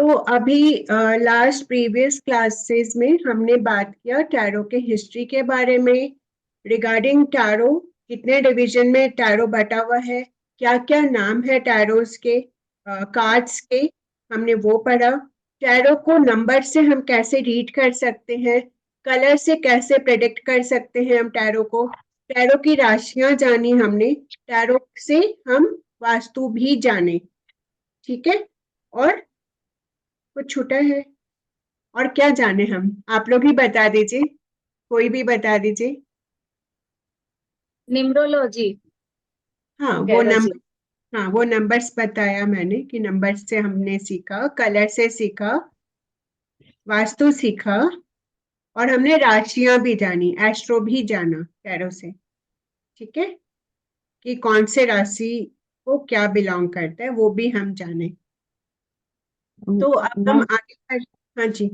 तो अभी last previous classes में हमने बात किया टैरो के हिस्ट्री के बारे में, रिगार्डिंग टैरो कितने डिवीजन में टैरो बटा हुआ है, क्या क्या नाम है टैरोस के, कार्ड्स के, हमने वो पढ़ा। टैरो को नंबर से हम कैसे रीड कर सकते हैं, कलर से कैसे प्रेडिक्ट कर सकते हैं हम टैरो को, टैरो की राशियां जानी हमने, टैरो से हम वास्तु भी जाने, ठीक है। और कुछ छूटा है और क्या जाने हम, आप लोग ही बता दीजिए, कोई भी बता दीजिए। निम्रोलॉजी। हाँ वो नंबर्स बताया मैंने कि नंबर से हमने सीखा, कलर से सीखा, वास्तु सीखा, और हमने राशियां भी जानी, एस्ट्रो भी जाना टैरो से, ठीक है, कि कौन से राशि को क्या बिलोंग करता है वो भी हम जाने। तो अब हम मैम आगे बढ़। हाँ जी,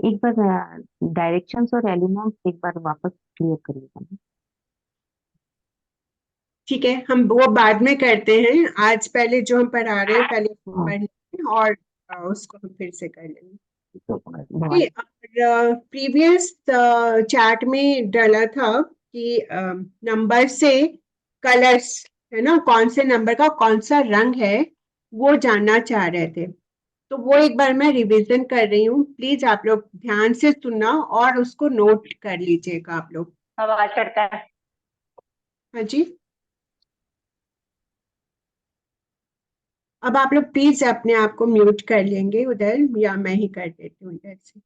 एक बार डायरेक्शंस और एलिमेंट्स एक बार वापस क्लियर करिएगा। ठीक है, हम वो बाद में करते हैं, आज पहले जो हम पढ़ा रहे हैं पहले पढ़ लेंगे और उसको हम फिर से कर लेंगे। और प्रीवियस चैट में डाला था कि नंबर से कलर्स, है ना, कौन से नंबर का कौन सा रंग है वो जानना चाह रहे थे। तो वो एक बार मैं रिवीजन कर रही हूँ, प्लीज आप लोग ध्यान से सुनना और उसको नोट कर लीजिएगा आप लोग। आवाज करता है। हाँ जी, अब आप लोग प्लीज अपने आप को म्यूट कर लेंगे उधर, या मैं ही कर देती हूँ इधर से।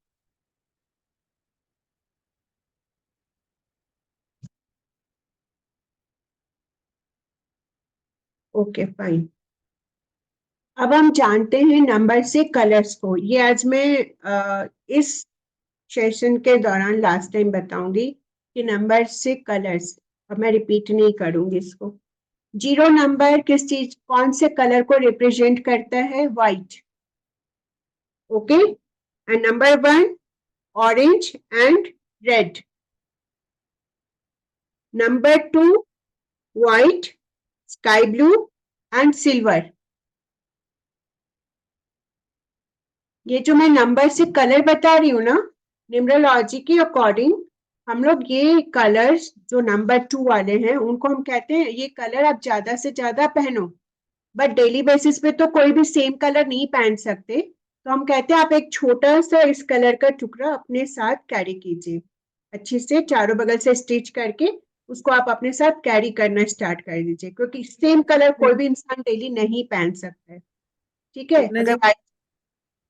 Okay fine. अब हम जानते हैं नंबर से कलर्स को, ये आज मैं इस सेशन के दौरान लास्ट टाइम बताऊंगी कि नंबर से कलर्स, अब मैं रिपीट नहीं करूंगी इसको। 0 नंबर किस चीज, कौन से कलर को रिप्रेजेंट करता है, white, okay, and number 1 orange and red, number 2 white, sky blue and silver. ये जो मैं नंबर से कलर बता रही हूँ ना, न्यूमरोलॉजी के अकॉर्डिंग हम लोग ये कलर्स जो नंबर 2 वाले हैं उनको हम कहते हैं ये कलर आप ज्यादा से ज्यादा पहनो, बट डेली बेसिस पे तो कोई भी सेम कलर नहीं पहन सकते, तो हम कहते हैं आप एक छोटा सा इस कलर का टुकड़ा अपने साथ कैरी कीजिए, अच्छे से चारों बगल से स्टिच करके उसको आप अपने साथ कैरी करना स्टार्ट कर दीजिए, क्योंकि सेम कलर कोई भी इंसान डेली नहीं पहन सकता है, ठीक है। अगर व्हाइट,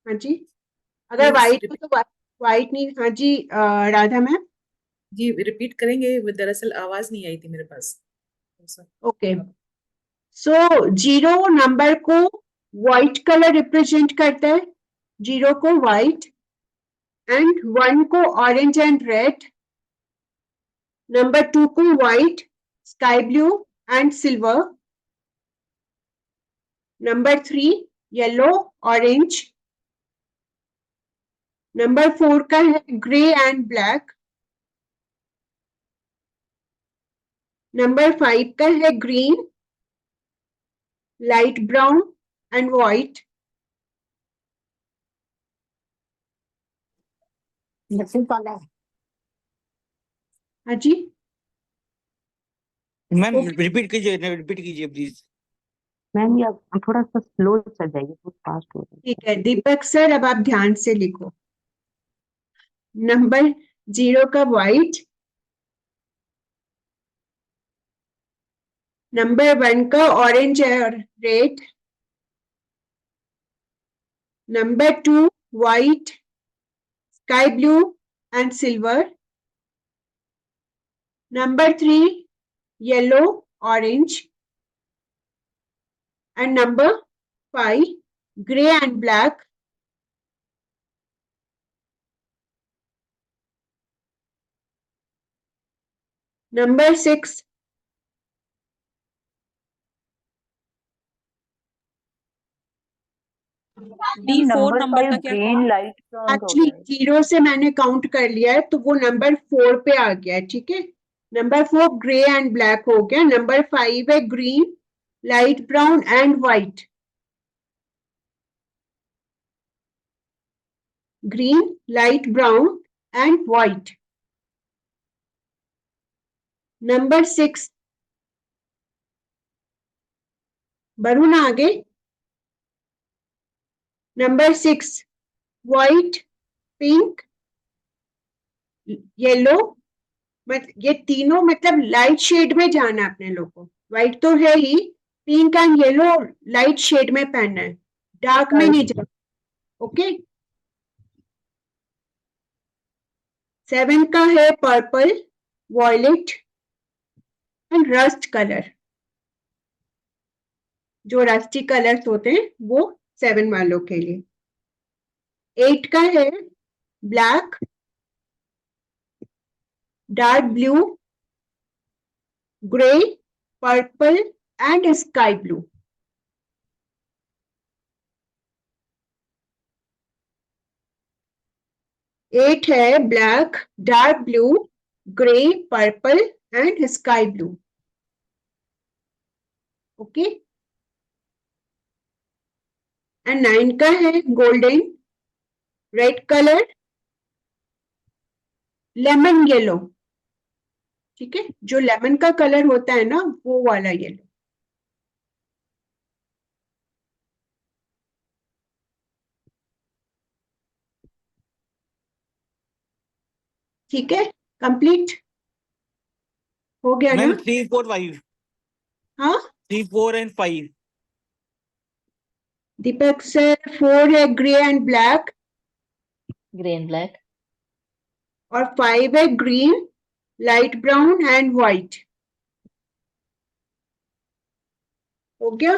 हाँ जी, अगर व्हाइट हो तो व्हाइट नहीं, हाँ जी राधा मैम जी रिपीट करेंगे, दरअसल आवाज नहीं आई थी मेरे पास। ओके। सो 0 नंबर को व्हाइट कलर रिप्रेजेंट करता है, 0 को व्हाइट, एंड 1 को ऑरेंज एंड रेड, नंबर 2 को white, sky blue and silver, number 3 yellow orange, number 4 का है ग्रे एंड ब्लैक, नंबर 5 का है green, light brown and white, हाँ जी मैम रिपीट कीजिए प्लीज। मैम ये थोड़ा सा स्लो चल जाएगी, बहुत फास्ट हो जाएगी। ठीक है दीपक सर, अब आप ध्यान से लिखो, नंबर 0 का व्हाइट, नंबर 1 का ऑरेंज और red, number 2 white, sky blue and silver, number 3 yellow orange, and number 5 gray and black, number 6 D4 number का क्या, ग्रीन लाइट ब्राउन का एक्चुअली 0 से मैंने काउंट कर लिया है तो वो नंबर 4 पे आ गया है, ठीक है। नंबर 4 ग्रे एंड ब्लैक हो गया, नंबर 5 है green, light brown and white, green, light brown and white. Number 6. बढ़ू ना आगे. Number 6. White, pink, yellow. ये तीनों मतलब लाइट शेड में जाना है अपने लोग को. व्हाइट तो है ही, pink and yellow light shade में पहनना है, डार्क में नहीं जाना. ओके. 7 का है purple, violet and rust colour. जो रस्टी कलर्स होते हैं वो 7 वालों के लिए. 8 का है black, dark blue, grey, purple and sky blue. Eight है black, dark blue, grey, purple and sky blue. Okay. And 9 का है golden, red colour, lemon yellow. ठीक है, जो लेमन का कलर होता है ना वो वाला येलो. ठीक है, कंप्लीट हो गया ना. मैम 3, 4, 5. हाँ 3, 4 and 5. दीपक सर 4 है grey and black, grey and black. और 5 है green, light brown and white. हो गया.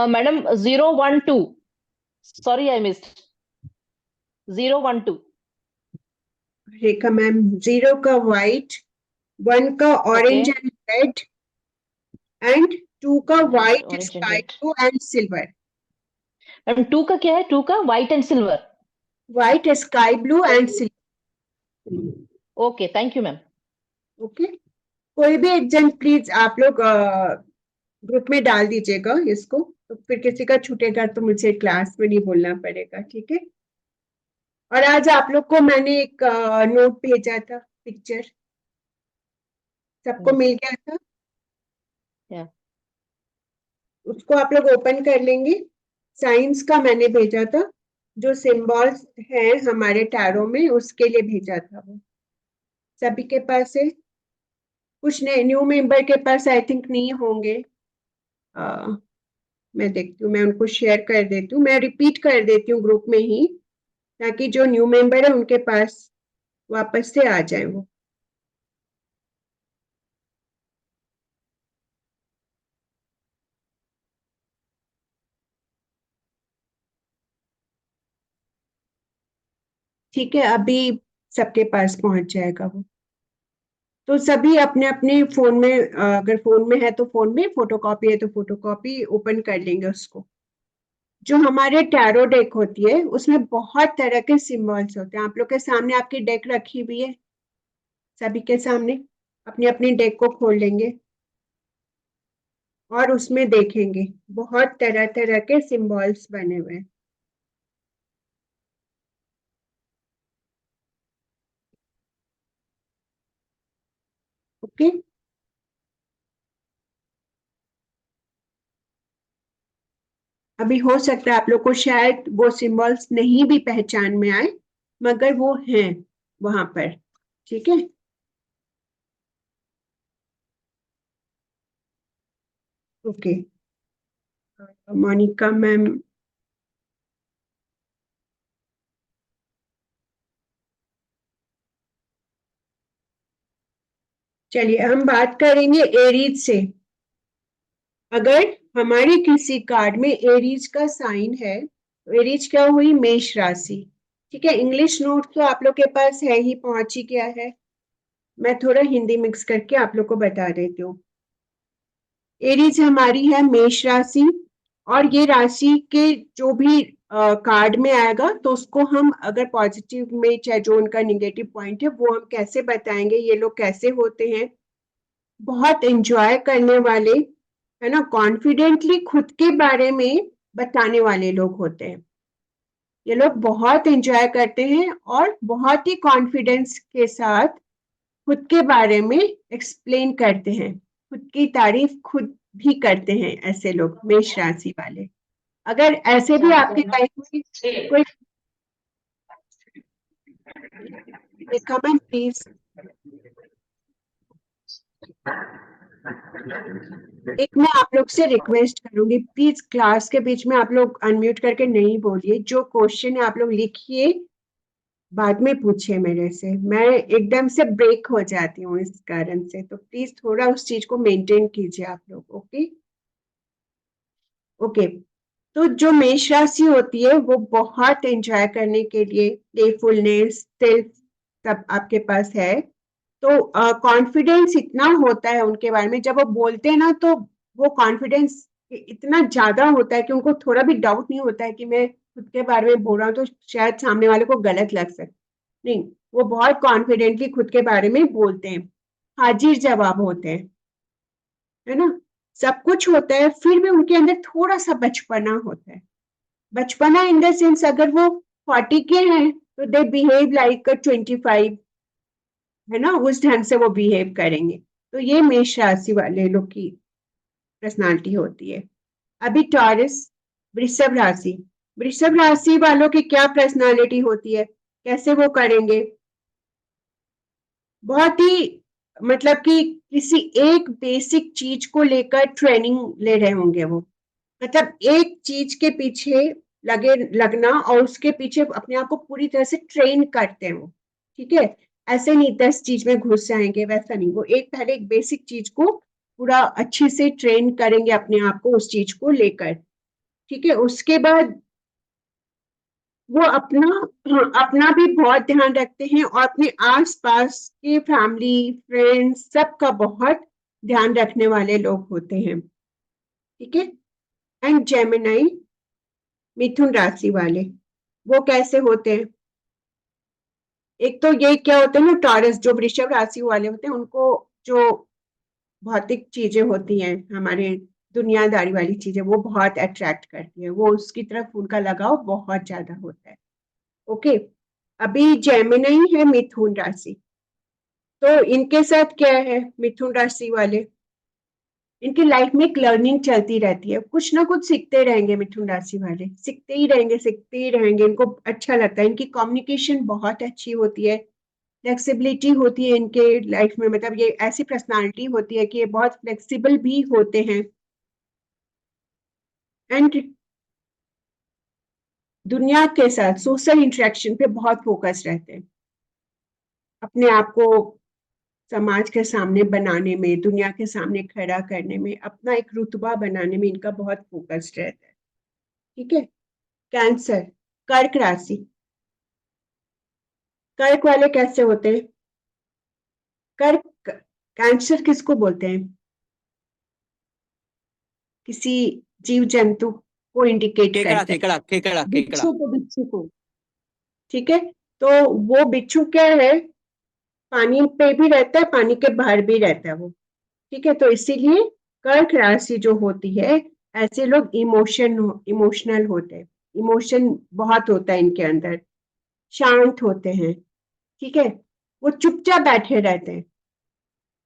Madam 0, 1, 2. Sorry I missed. 0, 1, 2. Rekha ma'am 0 का व्हाइट, 1 का ऑरेंज एंड रेड एंड 2 का white, orange and sky red. Blue and silver. Madam 2 का क्या है? 2 का white and silver. White, sky blue and silver. Okay, thank you ma'am. Okay. कोई भी एक जन प्लीज आप लोग ग्रुप में डाल दीजिएगा इसको, तो फिर किसी का छूटेगा तो मुझे क्लास में नहीं बोलना पड़ेगा. ठीक है. और आज आप लोग को मैंने एक नोट भेजा था, पिक्चर सबको मिल गया था. Yeah. उसको आप लोग ओपन कर लेंगे. साइंस का मैंने भेजा था, जो सिंबल्स हैं हमारे टैरो में उसके लिए भेजा था. वो सभी के पास है. कुछ न्यू मेंबर के पास आई थिंक नहीं होंगे. मैं देखती हूँ, मैं उनको शेयर कर देती हूँ, मैं रिपीट कर देती हूँ ग्रुप में ही, ताकि जो न्यू मेंबर है उनके पास वापस से आ जाए वो. ठीक है, अभी सबके पास पहुंच जाएगा वो. तो सभी अपने अपने फोन में, अगर फोन में है तो फोन में, फोटोकॉपी है तो फोटोकॉपी ओपन कर लेंगे उसको. जो हमारे टैरो डेक होती है उसमें बहुत तरह के सिंबल्स होते हैं. आप लोग के सामने आपकी डेक रखी हुई है, सभी के सामने अपनी अपनी डेक को खोल लेंगे और उसमें देखेंगे बहुत तरह तरह के सिंबल्स बने हुए हैं. ओके. अभी हो सकता है आप लोग को शायद वो सिंबल्स नहीं भी पहचान में आए, मगर वो हैं वहां पर. ठीक है. ओके. मोनिका मैम, चलिए हम बात करेंगे एरीज से. अगर हमारे किसी कार्ड में एरीज का साइन है तो एरीज क्या हुई? मेष राशि. ठीक है. इंग्लिश नोट तो आप लोग के पास है ही, पहुंच ही गया है. मैं थोड़ा हिंदी मिक्स करके आप लोग को बता देती हूँ. एरीज हमारी है मेष राशि, और ये राशि के जो भी कार्ड में आएगा तो उसको हम अगर पॉजिटिव में, चाहे जो उनका निगेटिव पॉइंट है वो हम कैसे बताएंगे, ये लोग कैसे होते हैं. बहुत एंजॉय करने वाले, है ना, कॉन्फिडेंटली खुद के बारे में बताने वाले लोग होते हैं। ये लोग बहुत एंजॉय करते हैं और बहुत ही कॉन्फिडेंस के साथ खुद के बारे में एक्सप्लेन करते हैं, खुद की तारीफ खुद भी करते हैं ऐसे लोग, मेष राशि वाले। अगर ऐसे भी आपकी लाइफ में कोई कमेंट प्लीज। एक मैं आप लोग से रिक्वेस्ट करूंगी, प्लीज क्लास के बीच में आप लोग अनम्यूट करके नहीं बोलिए। जो क्वेश्चन है आप लोग लिखिए, बाद में पूछिए मेरे से। मैं एकदम से ब्रेक हो जाती हूँ इस कारण से, तो प्लीज थोड़ा उस चीज को मेंटेन कीजिए आप लोग। Okay okay. तो जो मेष राशि होती है वो बहुत एंजॉय करने के लिए प्लेफुलनेस, सेल्फ सब आपके पास है। तो कॉन्फिडेंस इतना होता है उनके बारे में, जब वो बोलते हैं ना तो वो कॉन्फिडेंस इतना ज्यादा होता है कि उनको थोड़ा भी डाउट नहीं होता है कि मैं खुद के बारे में बोल रहा हूँ तो शायद सामने वाले को गलत लग सकता। नहीं, वो बहुत कॉन्फिडेंटली खुद के बारे में बोलते हैं, हाजिर जवाब होते हैं, है ना। सब कुछ होता है, फिर भी उनके अंदर थोड़ा सा बचपना होता है। बचपना इन द सेंस, अगर वो 40 के हैं तो दे बिहेव लाइक 25, है ना, उस ढंग से वो बिहेव करेंगे। तो ये मेष राशि वाले लोग की पर्सनालिटी होती है। अभी टॉरस, वृषभ राशि, वृषभ राशि वालों की क्या पर्सनालिटी होती है, कैसे वो करेंगे? बहुत ही मतलब कि किसी एक बेसिक चीज को लेकर ट्रेनिंग ले रहे होंगे वो, मतलब एक चीज के पीछे लगना और उसके पीछे अपने आप को पूरी तरह से ट्रेन करते हैं वो। ठीक है, ऐसे नहीं 10 चीज में घुस जाएंगे, वैसा नहीं। वो पहले एक बेसिक चीज को पूरा अच्छे से ट्रेन करेंगे अपने आप को उस चीज को लेकर। ठीक है, उसके बाद वो अपना भी बहुत ध्यान रखते हैं और अपने आसपास के फैमिली फ्रेंड्स सबका बहुत ध्यान रखने वाले लोग होते हैं। ठीक है। एंड जेमिनाई, मिथुन राशि वाले, वो कैसे होते हैं? एक तो ये क्या होते हैं ना, टॉरस जो वृषभ राशि वाले होते हैं, उनको जो भौतिक चीजें होती हैं, हमारे दुनियादारी वाली चीजें, वो बहुत अट्रैक्ट करती है, वो उसकी तरफ उनका लगाव बहुत ज्यादा होता है। ओके। अभी जेमिनी है मिथुन राशि, तो इनके साथ क्या है, मिथुन राशि वाले, इनकी लाइफ में एक लर्निंग चलती रहती है, कुछ ना कुछ सीखते रहेंगे। मिथुन राशि वाले सीखते ही रहेंगे, सीखते ही रहेंगे, इनको अच्छा लगता है। इनकी कम्युनिकेशन बहुत अच्छी होती है, फ्लेक्सिबिलिटी होती है इनके लाइफ में, मतलब ये ऐसी पर्सनालिटी होती है कि ये बहुत फ्लेक्सिबल भी होते हैं। एंड दुनिया के साथ सोशल इंटरेक्शन पे बहुत फोकस रहते हैं, अपने आप को समाज के सामने बनाने में, दुनिया के सामने खड़ा करने में, अपना एक रुतबा बनाने में इनका बहुत फोकस रहता है। ठीक है। कैंसर, कर्क राशि, कर्क वाले कैसे होते हैं? कर्क, कैंसर किसको बोलते हैं? किसी जीव जंतु को इंडिकेट केकड़ा करते हैं, केकड़ा केकड़ा केकड़ा बिच्छू को। ठीक है, तो वो बिच्छू क्या है, पानी पे भी रहता है, पानी के बाहर भी रहता है वो। ठीक है, तो इसीलिए कर्क राशि जो होती है, ऐसे लोग इमोशनल होते हैं, इमोशन बहुत होता है इनके अंदर, शांत होते हैं। ठीक है, वो चुपचाप बैठे रहते हैं।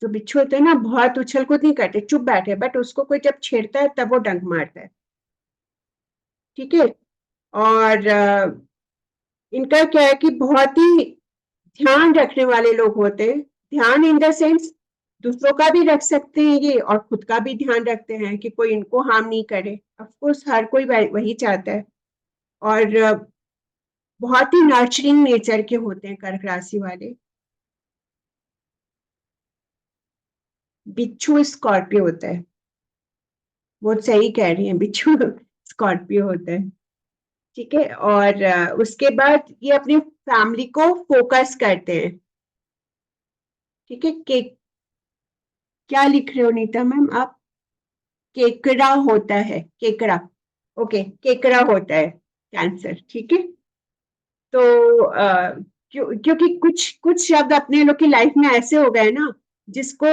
जो बिच्छू होते हैं ना, बहुत उछल कूद नहीं करते, चुप बैठे, बट उसको कोई जब छेड़ता है तब वो डंक मारता है। ठीक है। और इनका क्या है कि बहुत ही ध्यान रखने वाले लोग होते हैं। ध्यान इन द सेंस, दूसरों का भी रख सकते हैं ये, और खुद का भी ध्यान रखते हैं कि कोई इनको हार्म नहीं करे। ऑफ कोर्स हर कोई वही चाहता है। और बहुत ही नर्चरिंग नेचर के होते हैं कर्क राशि वाले। बिच्छू स्कॉर्पियो होता है, बहुत सही कह रही है, बिच्छू स्कॉर्पियो होता है। ठीक है, और उसके बाद ये अपनी फैमिली को फोकस करते हैं। ठीक है, क्या लिख रहे हो नीता मैम आप? केकड़ा होता है, केकड़ा। ओके, केकड़ा होता है कैंसर। ठीक है, तो क्योंकि कुछ कुछ शब्द अपने लोग की लाइफ में ऐसे हो गए ना, जिसको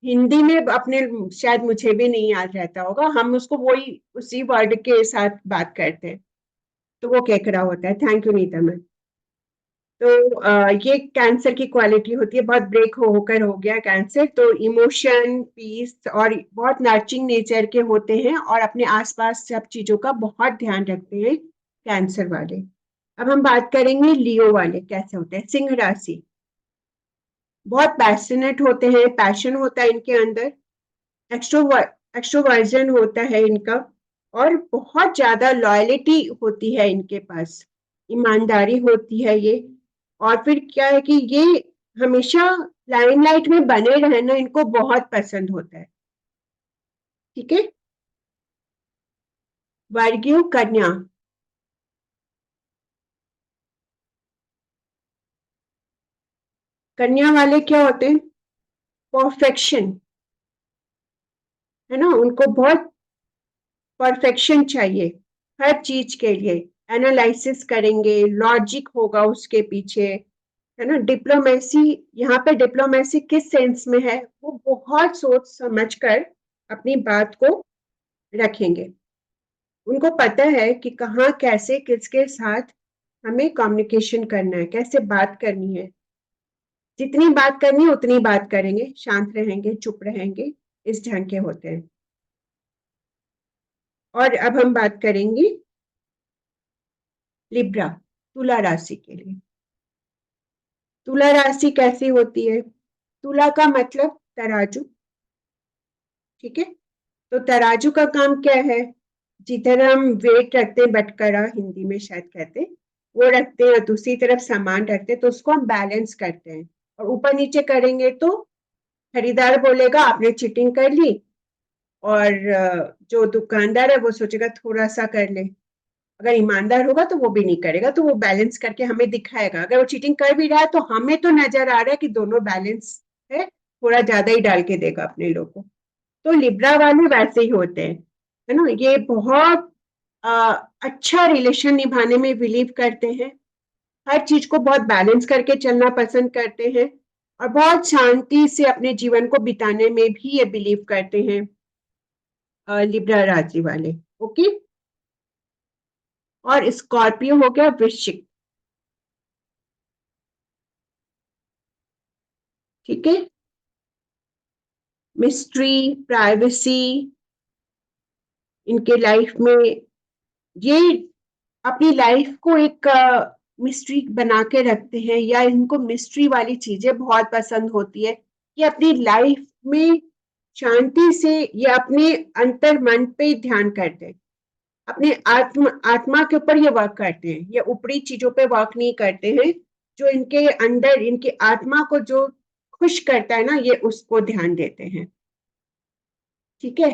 हिंदी में अपने शायद मुझे भी नहीं याद रहता होगा, हम उसको वही उसी वर्ड के साथ बात करते हैं, तो वो केकड़ा होता है। Thank you Neeta ma'am. तो ये कैंसर की क्वालिटी होती है, बहुत ब्रेक होकर हो गया कैंसर, तो इमोशन, पीस और बहुत नर्चरिंग नेचर के होते हैं और अपने आसपास सब चीजों का बहुत ध्यान रखते हैं कैंसर वाले। अब हम बात करेंगे लियो वाले कैसे होते हैं। सिंह राशि बहुत पैशनेट होते हैं, पैशन होता है इनके अंदर, एक्सट्रोवर्जन होता है इनका, और बहुत ज्यादा लॉयलिटी होती है इनके पास, ईमानदारी होती है ये। और फिर क्या है कि ये हमेशा लाइमलाइट में बने रहना इनको बहुत पसंद होता है। ठीक है। वर्गीय कन्या, कन्या वाले क्या होते हैं, परफेक्शन, है ना, उनको बहुत परफेक्शन चाहिए हर चीज के लिए, एनालिसिस करेंगे, लॉजिक होगा उसके पीछे, है ना। डिप्लोमेसी, यहाँ पे डिप्लोमेसी किस सेंस में है, वो बहुत सोच समझ कर अपनी बात को रखेंगे। उनको पता है कि कहाँ कैसे किसके साथ हमें कम्युनिकेशन करना है, कैसे बात करनी है। जितनी बात करनी है उतनी बात करेंगे, शांत रहेंगे, चुप रहेंगे, इस ढंग के होते हैं। और अब हम बात करेंगे लिब्रा, तुला राशि के लिए। तुला राशि कैसी होती है, तुला का मतलब तराजू, ठीक है। तो तराजू का काम क्या है, जिधर हम वेट रखते हैं, बटकरा हिंदी में शायद कहते हैं, वो रखते हैं, दूसरी तरफ सामान रखते हैं, तो उसको हम बैलेंस करते हैं। और ऊपर नीचे करेंगे तो खरीदार बोलेगा आपने चीटिंग कर ली, और जो दुकानदार है वो सोचेगा थोड़ा सा कर ले। अगर ईमानदार होगा तो वो भी नहीं करेगा, तो वो बैलेंस करके हमें दिखाएगा। अगर वो चीटिंग कर भी रहा है तो हमें तो नजर आ रहा है कि दोनों बैलेंस है, थोड़ा ज्यादा ही डाल के देगा अपने लोग को। तो लिब्रा वाले वैसे ही होते हैं, है ना। ये बहुत अच्छा रिलेशन निभाने में बिलीव करते हैं, हर चीज को बहुत बैलेंस करके चलना पसंद करते हैं, और बहुत शांति से अपने जीवन को बिताने में भी ये बिलीव करते हैं लिब्रा राशि वाले। ओके। और स्कॉर्पियो हो गया वृश्चिक, ठीक है। मिस्ट्री, प्राइवेसी इनके लाइफ में, ये अपनी लाइफ को एक मिस्ट्री बना के रखते हैं, या इनको मिस्ट्री वाली चीजें बहुत पसंद होती है। ये अपनी लाइफ में शांति से, ये अपने अंतर मन पे ध्यान करते हैं, अपने आत्मा के ऊपर ये वर्क करते हैं, ये ऊपरी चीजों पे वर्क नहीं करते हैं। जो इनके अंदर, इनकी आत्मा को जो खुश करता है ना, ये उसको ध्यान देते हैं। ठीक है।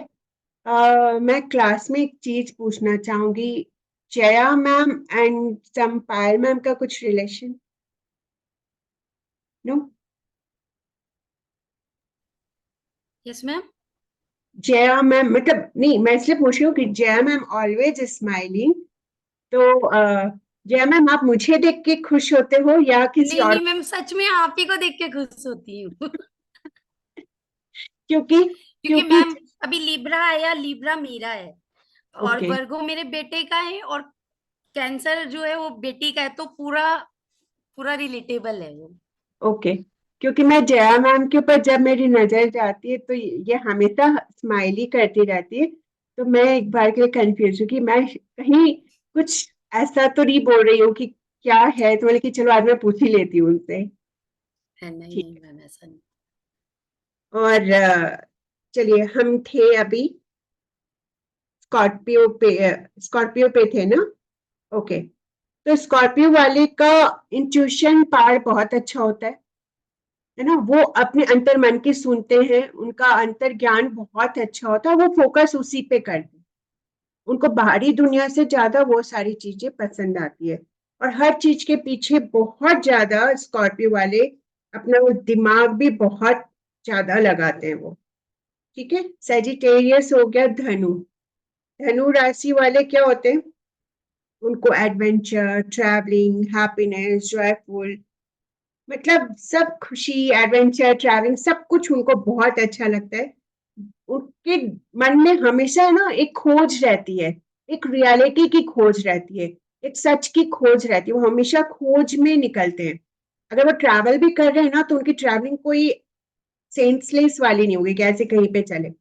मैं क्लास में एक चीज पूछना चाहूंगी, Jaya ma'am and Sampayal ma'am का कुछ relation? No? Yes ma'am. Jaya ma'am मतलब नहीं, मैं इसलिए पूछ रही हूँ कि जया मैम ऑलवेज स्माइलिंग, तो जया मैम आप मुझे देख के खुश होते हो या किसी नहीं और? नहीं मैम, सच में आप ही को देख के खुश होती हूँ। क्योंकि क्योंकि क्योंकि मैम अभी लिब्रा आया, लिब्रा मेरा है और ओके वर्गो मेरे बेटे का है, और कैंसर जो है वो बेटी का है, तो पूरा पूरा रिलेटेबल है वो। ओके। क्योंकि मैं जया मैम के ऊपर जब मेरी नजर जाती है तो ये हमेशा स्माइली करती रहती है, तो मैं एक बार के लिए कंफ्यूज हूँ कि मैं कहीं कुछ ऐसा तो नहीं बोल रही हूँ कि क्या है, तो मैंने कि चलो आज मैं पूछ ही लेती हूँ उनसे। है नहीं ठीक नहीं है। मैम, ऐसा नहीं। और चलिए, हम थे अभी स्कॉर्पियो पे, स्कॉर्पियो पे थे ना। ओके। तो स्कॉर्पियो वाले का इंट्यूशन पावर बहुत अच्छा होता है ना। वो अपने अंतर मन की सुनते हैं, उनका अंतर ज्ञान बहुत अच्छा होता है, वो फोकस उसी पे करते हैं। उनको बाहरी दुनिया से ज्यादा वो सारी चीजें पसंद आती है, और हर चीज के पीछे बहुत ज्यादा स्कॉर्पियो वाले अपना वो दिमाग भी बहुत ज्यादा लगाते हैं वो। ठीक है। सेजिटेरियस हो गया धनु, धनु राशि वाले क्या होते हैं, उनको एडवेंचर, ट्रैवलिंग, हैप्पीनेस, जॉयफुल, मतलब सब खुशी, एडवेंचर, ट्रैवलिंग सब कुछ उनको बहुत अच्छा लगता है। उनके मन में हमेशा ना एक खोज रहती है, एक रियलिटी की खोज रहती है, एक सच की खोज रहती है। वो हमेशा खोज में निकलते हैं। अगर वो ट्रैवल भी कर रहे हैं ना तो उनकी ट्रैवलिंग कोई सेंसलेस वाली नहीं होगी कि ऐसे कहीं पे चले।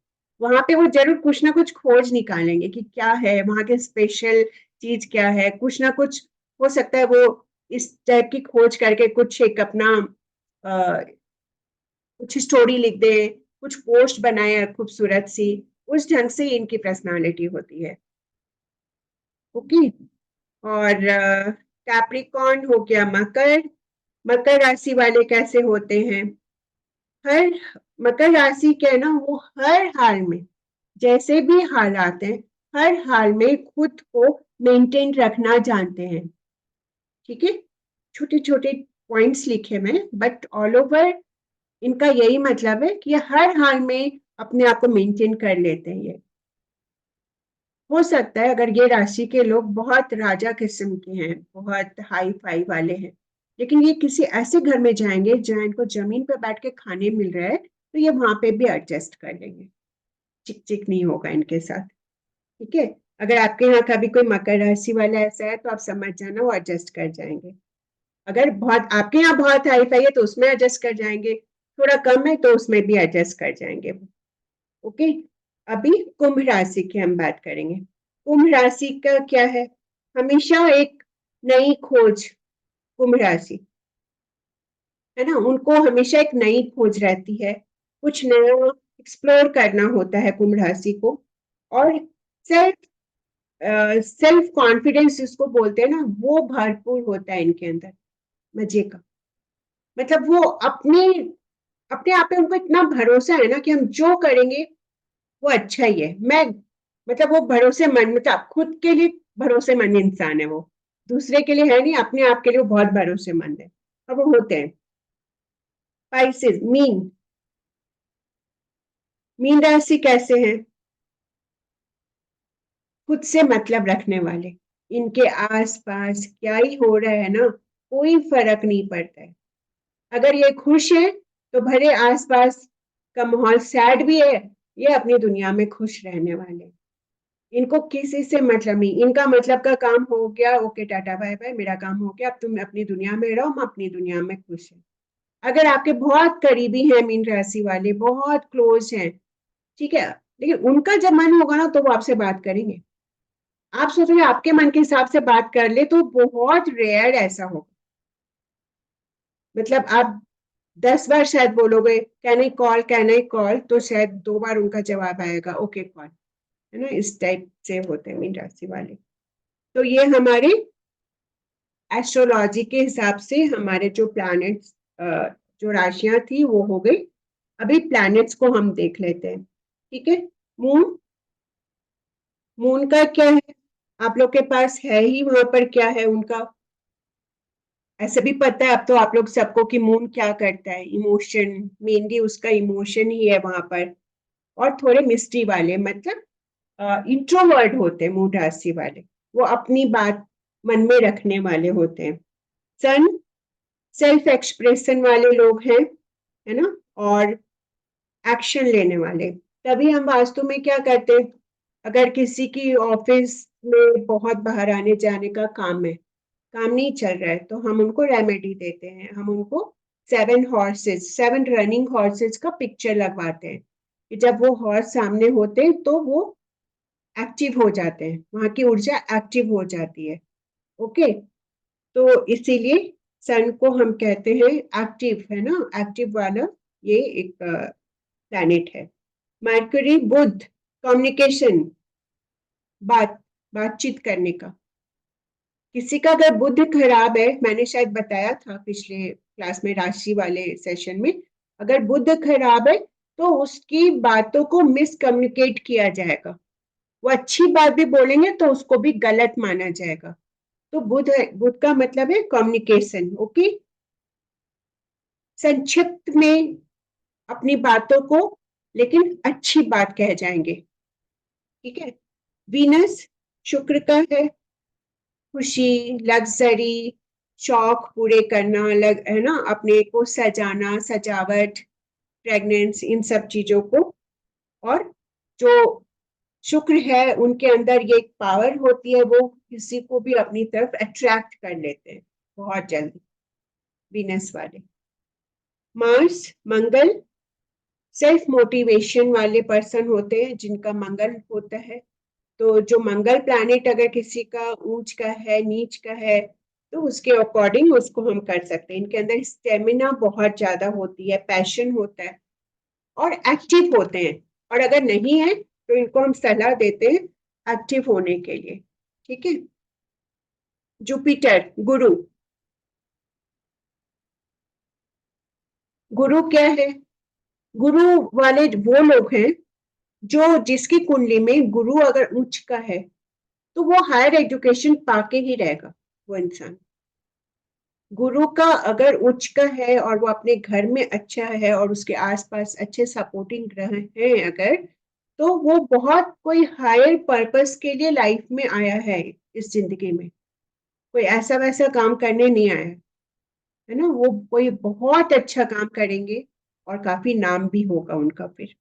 वहां पे वो जरूर कुछ ना कुछ खोज निकालेंगे कि क्या है वहां के स्पेशल चीज, क्या है कुछ ना कुछ। हो सकता है वो इस टाइप की खोज करके कुछ एक अपना कुछ स्टोरी लिख दे, कुछ पोस्ट बनाए खूबसूरत सी। उस ढंग से इनकी पर्सनालिटी होती है। ओके। और कैप्रिकॉर्न हो गया मकर। मकर राशि वाले कैसे होते हैं? हर मकर राशि के ना वो हर हाल में, जैसे भी हालात हैं, हर हाल में खुद को मेंटेन रखना जानते हैं। ठीक है, छोटे छोटे पॉइंट्स लिखे मैं, बट ऑल ओवर इनका यही मतलब है कि ये हर हाल में अपने आप को मेंटेन कर लेते हैं। ये हो सकता है अगर ये राशि के लोग बहुत राजा किस्म के हैं, बहुत हाई फाई वाले हैं, लेकिन ये किसी ऐसे घर में जाएंगे जहां इनको जमीन पे बैठ के खाने मिल रहा है, तो ये वहां पे भी एडजस्ट कर लेंगे। चिक चिक नहीं होगा इनके साथ। ठीक है, अगर आपके यहाँ का भी कोई मकर राशि वाला ऐसा है तो आप समझ जाना वो एडजस्ट कर जाएंगे। अगर बहुत आपके यहाँ बहुत हाई फाई है तो उसमें एडजस्ट कर जाएंगे, थोड़ा कम है तो उसमें भी एडजस्ट कर जाएंगे। ओके। अभी कुंभ राशि की हम बात करेंगे। कुंभ राशि का क्या है? हमेशा एक नई खोज। कुंभ राशि है ना, उनको हमेशा एक नई खोज रहती है, कुछ नया एक्सप्लोर करना होता है कुंभ राशि को। और सेल्फ कॉन्फिडेंस जिसको बोलते हैं ना, वो भरपूर होता है इनके अंदर, मजे का। मतलब वो अपने अपने आप पे उनको इतना भरोसा है ना कि हम जो करेंगे वो अच्छा ही है। मैं मतलब वो भरोसेमंद, मतलब खुद के लिए भरोसेमंद इंसान है वो, दूसरे के लिए है नहीं, अपने आप के लिए वो बहुत भरोसेमंद है। और वो होते हैं। Spices, mean. मीन राशि कैसे हैं? खुद से मतलब रखने वाले। इनके आसपास क्या ही हो रहा है ना, कोई फर्क नहीं पड़ता है। अगर ये खुश है तो भले आसपास का माहौल सैड भी है, ये अपनी दुनिया में खुश रहने वाले। इनको किसी से मतलब नहीं, इनका मतलब का काम हो गया, ओके टाटा बाय बाय, मेरा काम हो गया, अब तुम अपनी दुनिया में रहो, हम अपनी दुनिया में खुश हैं। अगर आपके बहुत करीबी हैं मीन राशि वाले, बहुत क्लोज हैं, ठीक है, लेकिन उनका जब मन होगा ना तो वो आपसे बात करेंगे। आप सोच रहे आपके मन के हिसाब से बात कर ले तो बहुत रेयर ऐसा होगा। मतलब आप 10 बार शायद बोलोगे कैन आई कॉल, तो शायद 2 बार उनका जवाब आएगा ओके कॉल, है ना। इस टाइप से होते हैं मीन राशि वाले। तो ये हमारे एस्ट्रोलॉजी के हिसाब से हमारे जो प्लैनेट्स, जो राशियां थी वो हो गई। अभी प्लैनेट्स को हम देख लेते हैं। ठीक है। मून। मून का क्या है? आप लोग के पास है ही वहां पर क्या है उनका? ऐसे भी पता है अब तो आप लोग सबको कि मून क्या करता है। इमोशन, मेनली उसका इमोशन ही है वहां पर। और थोड़े मिस्ट्री वाले, मतलब इंट्रोवर्ट होते हैं मून राशि वाले। वो अपनी बात मन में रखने वाले होते हैं। सन, सेल्फ एक्सप्रेशन वाले लोग हैं, है ना। और एक्शन लेने वाले। तभी हम वास्तु में क्या करते हैं, अगर किसी की ऑफिस में बहुत बाहर आने जाने का काम है, काम नहीं चल रहा है, तो हम उनको रेमेडी देते हैं। हम उनको 7 हॉर्सेस, 7 रनिंग हॉर्सेस का पिक्चर लगवाते हैं कि जब वो हॉर्स सामने होते हैं तो वो एक्टिव हो जाते हैं, वहां की ऊर्जा एक्टिव हो जाती है। ओके। तो इसीलिए सन को हम कहते हैं एक्टिव, है ना, एक्टिव वाला ये एक प्लैनेट है। मरकरी, बुध, कम्युनिकेशन, बातचीत करने का। किसी का अगर बुध खराब है, मैंने शायद बताया था पिछले क्लास में राशि वाले सेशन में, अगर बुध खराब है तो उसकी बातों को मिसकम्युनिकेट किया जाएगा। वो अच्छी बात भी बोलेंगे तो उसको भी गलत माना जाएगा। तो बुध है, बुध का मतलब है कम्युनिकेशन। ओके। संक्षिप्त में अपनी बातों को, लेकिन अच्छी बात कह जाएंगे। ठीक है। वीनस शुक्र का है, खुशी, लग्जरी, शौक पूरे करना, अलग है ना, अपने को सजाना, सजावट, प्रेगनेंस, इन सब चीजों को। और जो शुक्र है उनके अंदर ये एक पावर होती है, वो किसी को भी अपनी तरफ अट्रैक्ट कर लेते हैं बहुत जल्दी, वीनस वाले। मार्स, मंगल, सेल्फ मोटिवेशन वाले पर्सन होते हैं जिनका मंगल होता है। तो जो मंगल प्लैनेट अगर किसी का ऊंच का है, नीच का है, तो उसके अकॉर्डिंग उसको हम कर सकते हैं। इनके अंदर स्टेमिना बहुत ज्यादा होती है, पैशन होता है और एक्टिव होते हैं। और अगर नहीं है तो इनको हम सलाह देते हैं एक्टिव होने के लिए। ठीक है। जुपिटर, गुरु। गुरु क्या है? गुरु वाले वो लोग हैं जो, जिसकी कुंडली में गुरु अगर उच्च का है तो वो हायर एजुकेशन पाके ही रहेगा वो इंसान। गुरु का अगर उच्च का है और वो अपने घर में अच्छा है और उसके आसपास अच्छे सपोर्टिंग ग्रह हैं अगर, तो वो बहुत कोई हायर पर्पस के लिए लाइफ में आया है इस जिंदगी में, कोई ऐसा वैसा काम करने नहीं आया है ना। वो कोई बहुत अच्छा काम करेंगे और काफी नाम भी होगा उनका फिर।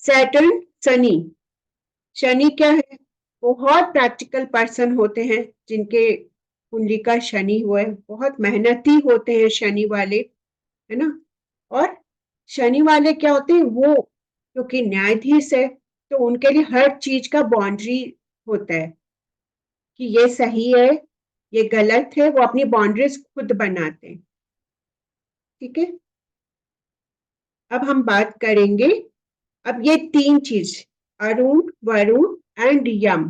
सैटर्न, शनि। शनि क्या है? बहुत प्रैक्टिकल पर्सन होते हैं जिनके कुंडली का शनि हुआ है, बहुत मेहनती होते हैं शनि वाले, है ना। और शनि वाले क्या होते हैं, वो क्योंकि न्यायाधीश है तो उनके लिए हर चीज का बाउंड्री होता है कि ये सही है, ये गलत है, वो अपनी बाउंड्रीज खुद बनाते हैं। ठीक है। अब हम बात करेंगे, अब ये तीन चीज, अरुण, वरुण एंड यम,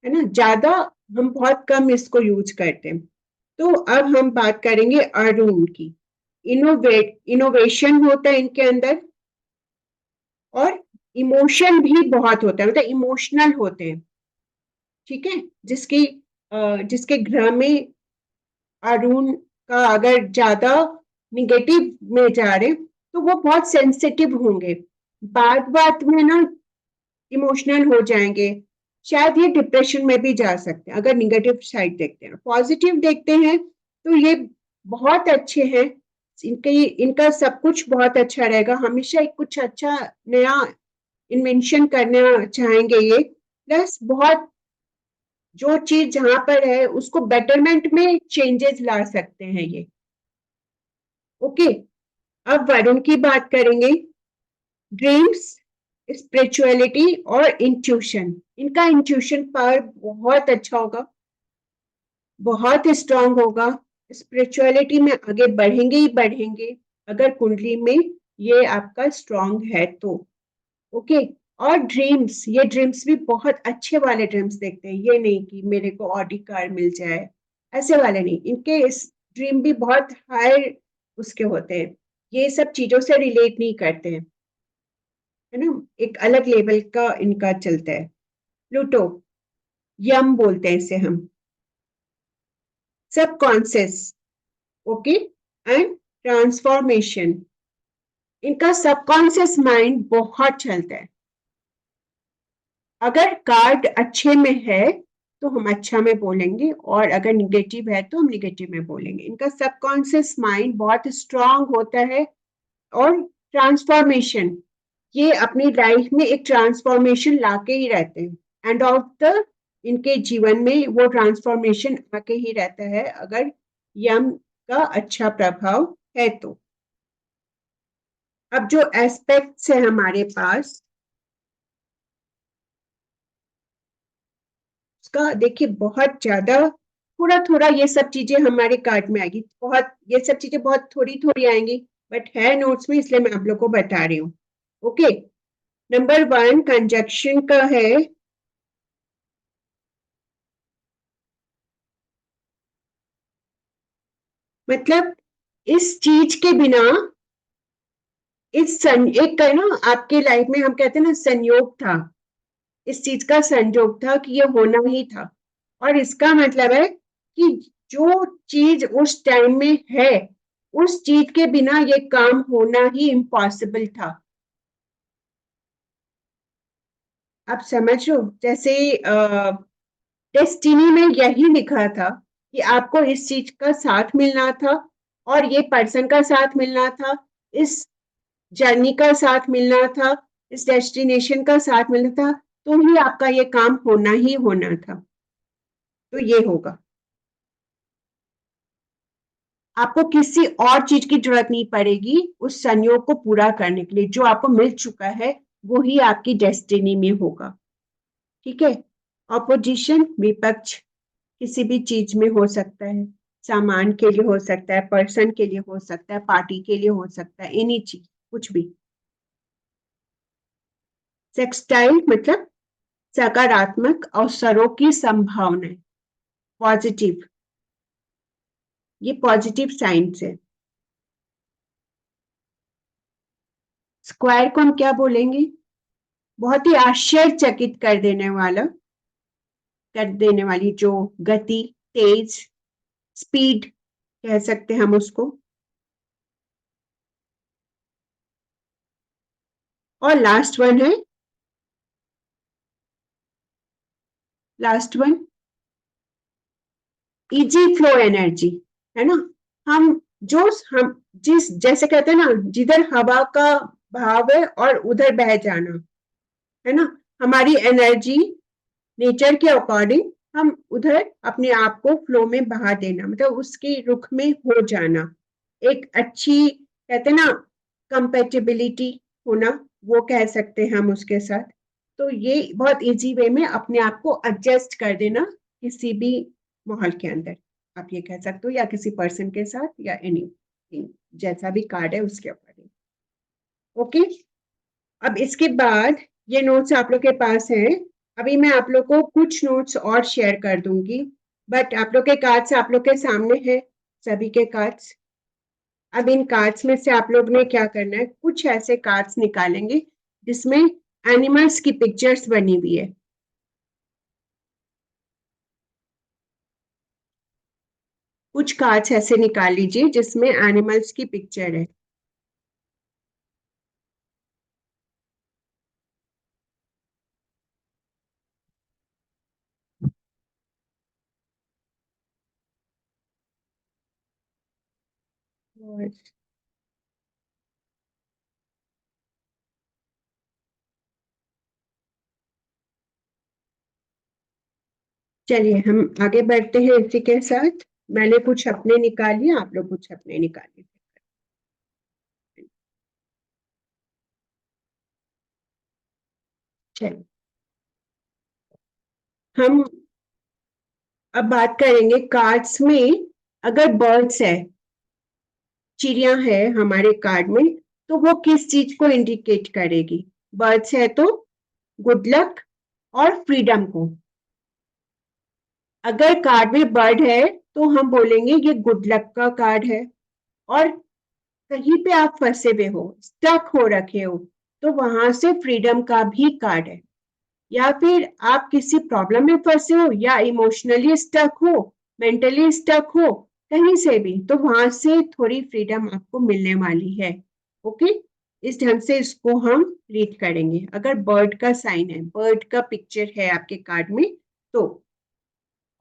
है ना, ज्यादा हम बहुत कम इसको यूज करते हैं। तो अब हम बात करेंगे अरुण की। इनोवेशन होता है इनके अंदर और इमोशन भी बहुत होता है, मतलब इमोशनल होते हैं। ठीक है। जिसके ग्रह में अरुण का अगर ज्यादा निगेटिव में जा रहे तो वो बहुत सेंसिटिव होंगे, बात बात में ना इमोशनल हो जाएंगे, शायद ये डिप्रेशन में भी जा सकते हैं अगर निगेटिव साइड देखते हैं। पॉजिटिव देखते हैं तो ये बहुत अच्छे हैं, इनका सब कुछ बहुत अच्छा रहेगा, हमेशा एक कुछ अच्छा नया इन्वेंशन करना चाहेंगे ये, प्लस बहुत जो चीज जहां पर है उसको बेटरमेंट में चेंजेस ला सकते हैं ये। ओके। अब वरुण की बात करेंगे। ड्रीम्स, स्पिरिचुअलिटी और इंट्यूशन। इनका इंट्यूशन पावर बहुत अच्छा होगा, बहुत स्ट्रांग होगा, स्पिरिचुअलिटी में आगे बढ़ेंगे ही बढ़ेंगे अगर कुंडली में ये आपका स्ट्रांग है तो। ओके। और ड्रीम्स, ये ड्रीम्स भी बहुत अच्छे वाले ड्रीम्स देखते हैं, ये नहीं कि मेरे को ऑडी कार मिल जाए, ऐसे वाले नहीं, इनके इस ड्रीम भी बहुत हाई उसके होते हैं, ये सब चीजों से रिलेट नहीं करते हैं, है ना, एक अलग लेवल का इनका चलता है। प्लूटो, यम बोलते हैं इसे हम, सबकॉन्शियस, ओके, एंड ट्रांसफॉर्मेशन। इनका सबकॉन्शियस माइंड बहुत चलता है, अगर कार्ड अच्छे में है तो हम अच्छा में बोलेंगे और अगर निगेटिव है तो हम निगेटिव में बोलेंगे। इनका सबकॉन्शियस माइंड बहुत स्ट्रांग होता है और ट्रांसफॉर्मेशन, ये अपनी लाइफ में एक ट्रांसफॉर्मेशन लाके ही रहते हैं, एंड ऑफ द इनके जीवन में वो ट्रांसफॉर्मेशन आके ही रहता है अगर यम का अच्छा प्रभाव है तो। अब जो एस्पेक्ट्स है हमारे पास, उसका देखिए बहुत ज्यादा, थोड़ा थोड़ा ये सब चीजें हमारे कार्ड में आएगी, बहुत ये सब चीजें बहुत थोड़ी थोड़ी आएंगी, बट है नोट्स में इसलिए मैं आप लोग को बता रही हूँ। ओके। नंबर 1 कंजक्शन का है, मतलब इस चीज के बिना, एक है ना आपके लाइफ में हम कहते हैं ना संयोग था, इस चीज का संयोग था कि ये होना ही था, और इसका मतलब है कि जो चीज उस टाइम में है उस चीज के बिना ये काम होना ही इम्पॉसिबल था। आप समझ लो, जैसे डेस्टिनी में यही लिखा था कि आपको इस चीज का साथ मिलना था और ये पर्सन का साथ मिलना था, इस जर्नी का साथ मिलना था, इस डेस्टिनेशन का साथ मिलना था, तो ही आपका ये काम होना ही होना था। तो ये होगा, आपको किसी और चीज की जरूरत नहीं पड़ेगी उस संयोग को पूरा करने के लिए। जो आपको मिल चुका है वो ही आपकी डेस्टिनी में होगा। ठीक है। ऑपोजिशन, विपक्ष, किसी भी चीज में हो सकता है, सामान के लिए हो सकता है, पर्सन के लिए हो सकता है, पार्टी के लिए हो सकता है, एनी चीज, कुछ भी। सेक्सटाइल मतलब सकारात्मक अवसरों की संभावना, पॉजिटिव, ये पॉजिटिव साइंस है। स्क्वायर को हम क्या बोलेंगे? बहुत ही आश्चर्यचकित कर देने वाली जो गति, तेज, स्पीड कह सकते हैं हम उसको। और last one, easy flow energy, है ना। हम जैसे कहते हैं ना, जिधर हवा का भाव है और उधर बह जाना, है ना। हमारी एनर्जी नेचर के अकॉर्डिंग हम उधर अपने आप को फ्लो में बहा देना, मतलब उसके रुख में हो जाना, एक अच्छी कहते हैं ना कंपेटिबिलिटी होना, वो कह सकते हैं हम उसके साथ। तो ये बहुत इजी वे में अपने आप को एडजस्ट कर देना किसी भी माहौल के अंदर, आप ये कह सकते हो, या किसी पर्सन के साथ, या एनी जैसा भी कार्ड है उसके अकॉर्डिंग। ओके। अब इसके बाद ये नोट्स आप लोग के पास हैं। अभी मैं आप लोग को कुछ नोट्स और शेयर कर दूंगी, बट आप लोग के कार्ड्स आप लोग के सामने है, सभी के कार्ड्स। अब इन कार्ड्स में से आप लोग ने क्या करना है, कुछ ऐसे कार्ड्स निकालेंगे जिसमें एनिमल्स की पिक्चर्स बनी हुई है। कुछ कार्ड्स ऐसे निकाल लीजिए जिसमें एनिमल्स की पिक्चर है। और चलिए हम आगे बढ़ते हैं इसी के साथ। मैंने कुछ अपने निकालिए, आप लोग कुछ अपने निकालिए। चलिए हम अब बात करेंगे कार्ड्स में, अगर बर्ड्स है, चिड़िया है हमारे कार्ड में, तो वो किस चीज को इंडिकेट करेगी? बर्ड्स है तो गुड लक और फ्रीडम को। अगर कार्ड में बर्ड है तो हम बोलेंगे ये गुड लक का कार्ड है। और कहीं पे आप फंसे हुए हो, स्टक हो रखे हो, तो वहां से फ्रीडम का भी कार्ड है। या फिर आप किसी प्रॉब्लम में फंसे हो, या इमोशनली स्टक हो, मेंटली स्टक हो, कहीं से भी, तो वहां से थोड़ी फ्रीडम आपको मिलने वाली है। ओके, इस ढंग से इसको हम रीड करेंगे। अगर बर्ड का साइन है, बर्ड का पिक्चर है आपके कार्ड में तो।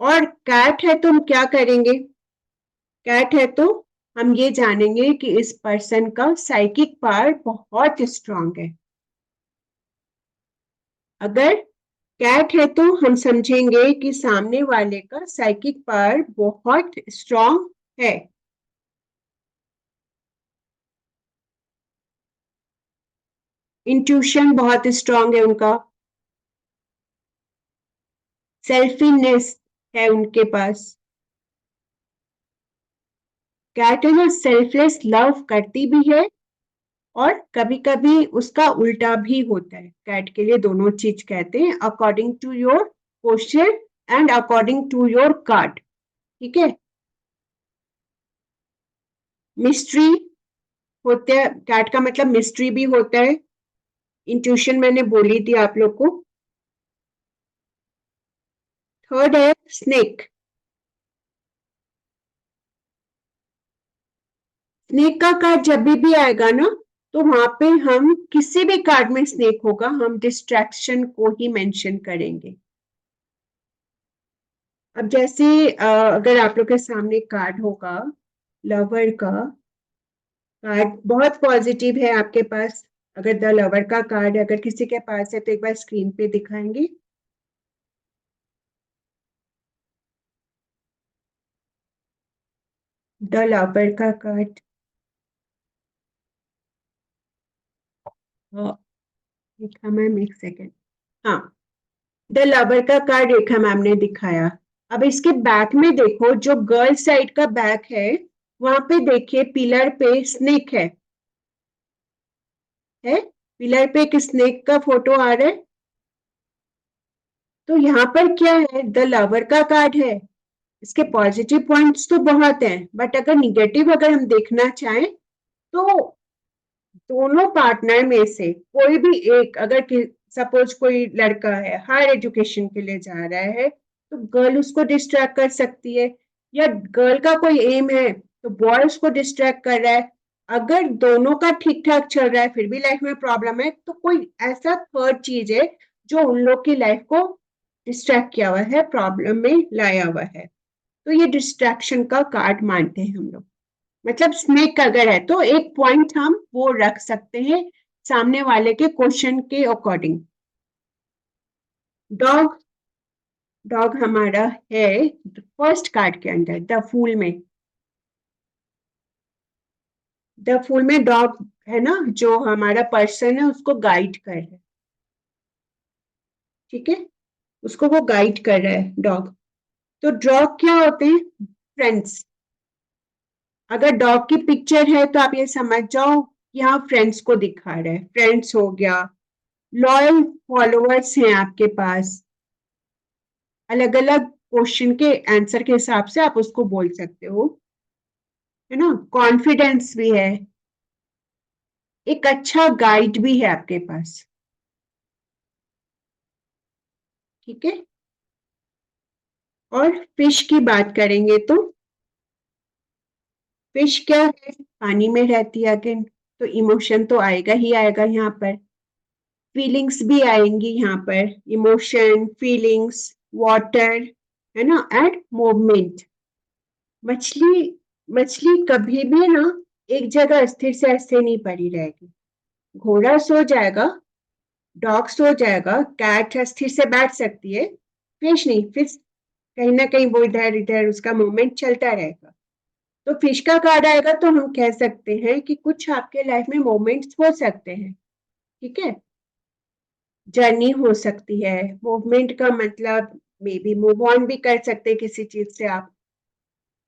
और कैट है तो हम क्या करेंगे? कैट है तो हम ये जानेंगे कि इस पर्सन का साइकिक पावर बहुत स्ट्रांग है। अगर कैट है तो हम समझेंगे कि सामने वाले का साइकिक पावर बहुत स्ट्रांग है। इंट्यूशन बहुत स्ट्रांग है उनका, सेल्फीनेस है उनके पास। कैट है ना, सेल्फलेस लव करती भी है और कभी कभी उसका उल्टा भी होता है। कैट के लिए दोनों चीज कहते हैं, according to your question and according to your card. ठीक है। मिस्ट्री होते हैं, कैट का मतलब मिस्ट्री भी होता है। इंट्यूशन मैंने बोली थी आप लोग को। थर्ड है स्नेक। स्नेक का कार्ड जब भी आएगा ना, तो वहां पे हम किसी भी कार्ड में स्नेक होगा, हम डिस्ट्रैक्शन को ही मेंशन करेंगे। अब जैसे अगर आप लोग के सामने कार्ड होगा लवर का कार्ड, बहुत पॉजिटिव है आपके पास। अगर द लवर का कार्ड अगर किसी के पास है तो एक बार स्क्रीन पे दिखाएंगे। द लवर का कार्ड, देखा मैम, एक सेकेंड। हाँ, द लवर का कार्ड रेखा मैम ने दिखाया। अब इसके बैक में देखो, जो गर्ल साइड का बैक है वहां पे देखिए पिलर पे स्नेक है पिलर पे एक स्नेक का फोटो आ रहा है। तो यहाँ पर क्या है, द लवर का कार्ड है। इसके पॉजिटिव पॉइंट्स तो बहुत हैं, बट अगर निगेटिव अगर हम देखना चाहें तो दोनों पार्टनर में से कोई भी एक, अगर सपोज कोई लड़का है हायर एजुकेशन के लिए जा रहा है तो गर्ल उसको डिस्ट्रैक्ट कर सकती है, या गर्ल का कोई एम है तो बॉय उसको डिस्ट्रैक्ट कर रहा है। अगर दोनों का ठीक ठाक चल रहा है फिर भी लाइफ में प्रॉब्लम है तो कोई ऐसा थर्ड चीज है जो उन लोग की लाइफ को डिस्ट्रैक्ट किया हुआ है, प्रॉब्लम में लाया हुआ है। तो ये डिस्ट्रैक्शन का कार्ड मानते हैं हम लोग। मतलब स्नेक अगर है तो एक पॉइंट हम वो रख सकते हैं सामने वाले के क्वेश्चन के अकॉर्डिंग। डॉग, डॉग हमारा है फर्स्ट कार्ड के अंदर द फूल में। द फूल में डॉग है ना, जो हमारा पर्सन है उसको गाइड कर रहा है, ठीक है, उसको वो गाइड कर रहा है डॉग। तो डॉग क्या होते हैं, फ्रेंड्स। अगर डॉग की पिक्चर है तो आप ये समझ जाओ यहाँ फ्रेंड्स को दिखा रहा है, फ्रेंड्स हो गया, लॉयल फॉलोअर्स हैं आपके पास। अलग अलग क्वेश्चन के आंसर के हिसाब से आप उसको बोल सकते हो, है ना। कॉन्फिडेंस भी है, एक अच्छा गाइड भी है आपके पास, ठीक है। और फिश की बात करेंगे तो फिश क्या है, पानी में रहती है अगेन, तो इमोशन तो आएगा ही आएगा यहाँ पर, फीलिंग्स भी आएंगी यहाँ पर, इमोशन, फीलिंग्स, वाटर, है ना, एंड मूवमेंट। मछली, मछली कभी भी ना एक जगह स्थिर से ऐसे नहीं पड़ी रहेगी। घोड़ा सो जाएगा, डॉग सो जाएगा, कैट स्थिर से बैठ सकती है, फिश नहीं, फिश कहीं ना कहीं वो इधर इधर उसका मूवमेंट चलता रहेगा। तो फिश का कार्ड आएगा तो हम कह सकते हैं कि कुछ आपके लाइफ में मोमेंट्स हो सकते हैं, ठीक है। जर्नी हो सकती है, मूवमेंट का मतलब मे बी मूव ऑन भी कर सकते हैं किसी चीज से आप,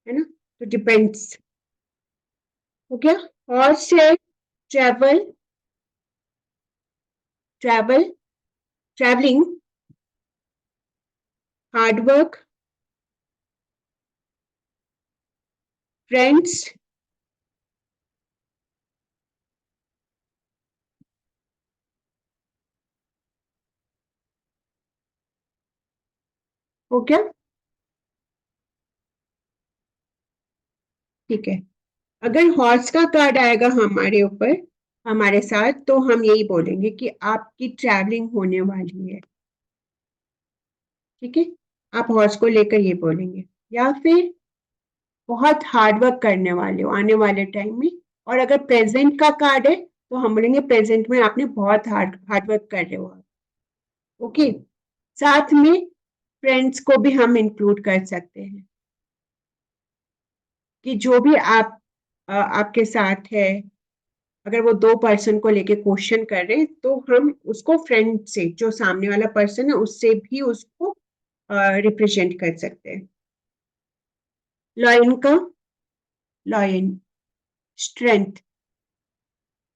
है ना। तो डिपेंड्स। हो गया। हॉर्स से travel, travel, travelling, hard work, friends, हो गया, ठीक है। अगर हॉर्स का कार्ड आएगा हमारे ऊपर, हमारे साथ, तो हम यही बोलेंगे कि आपकी ट्रैवलिंग होने वाली है, ठीक है। आप हॉर्स को लेकर ये बोलेंगे, या फिर बहुत हार्ड वर्क करने वाले हो आने वाले टाइम में। और अगर प्रेजेंट का कार्ड है तो हम बोलेंगे प्रेजेंट में आपने बहुत हार्ड वर्क कर रहे हो आप, ओके। साथ में फ्रेंड्स को भी हम इंक्लूड कर सकते हैं कि जो भी आपके साथ है, अगर वो दो पर्सन को लेके क्वेश्चन कर रहे हैं तो हम उसको फ्रेंड से, जो सामने वाला पर्सन है उससे भी उसको रिप्रेजेंट कर सकते हैं। लॉयन का, लॉयन स्ट्रेंथ,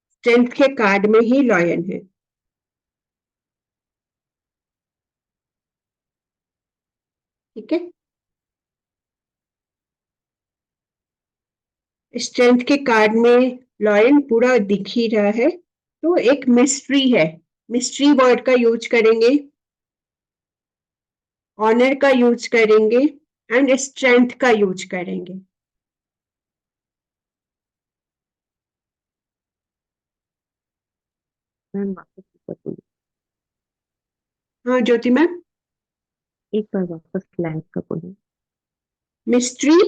स्ट्रेंथ के कार्ड में ही लॉयन है, ठीक है। स्ट्रेंथ के कार्ड में लॉयन पूरा दिख ही रहा है, तो एक मिस्ट्री है, मिस्ट्री वर्ड का यूज करेंगे, ऑनर का यूज करेंगे, एंड स्ट्रेंथ का यूज करेंगे। मैम वापस एक बार बोलिए, हाँ ज्योति मैम। एक बार वापस लैंड का बोलिए। Mystery,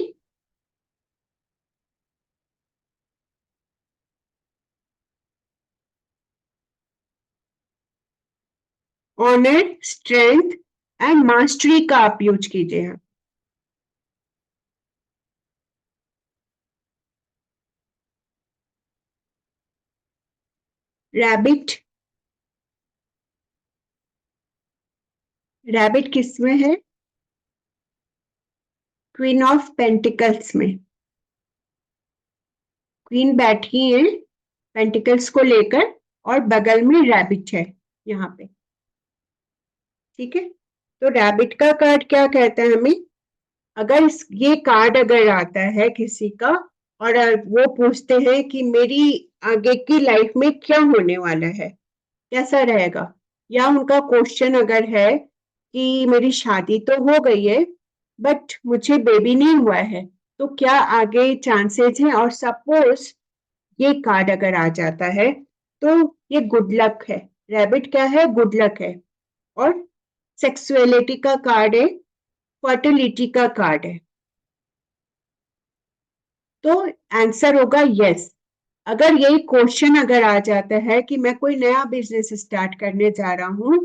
honour, strength and mastery का आप यूज कीजिए। रैबिट, रैबिट किस में है? क्वीन ऑफ पेंटिकल्स में। क्वीन बैठी है पेंटिकल्स को लेकर और बगल में रैबिट है यहाँ पे। ठीक है, तो रैबिट का कार्ड क्या कहता है हमें? अगर ये कार्ड अगर आता है किसी का और वो पूछते हैं कि मेरी आगे की लाइफ में क्या होने वाला है, कैसा रहेगा, या उनका क्वेश्चन अगर है कि मेरी शादी तो हो गई है बट मुझे बेबी नहीं हुआ है, तो क्या आगे चांसेस हैं? और सपोज ये कार्ड अगर आ जाता है तो ये गुड लक है। रैबिट क्या है? गुड लक है। और सेक्सुअलिटी का कार्ड है, फर्टिलिटी का कार्ड है। तो आंसर होगा यस। अगर यही क्वेश्चन अगर आ जाता है कि मैं कोई नया बिजनेस स्टार्ट करने जा रहा हूं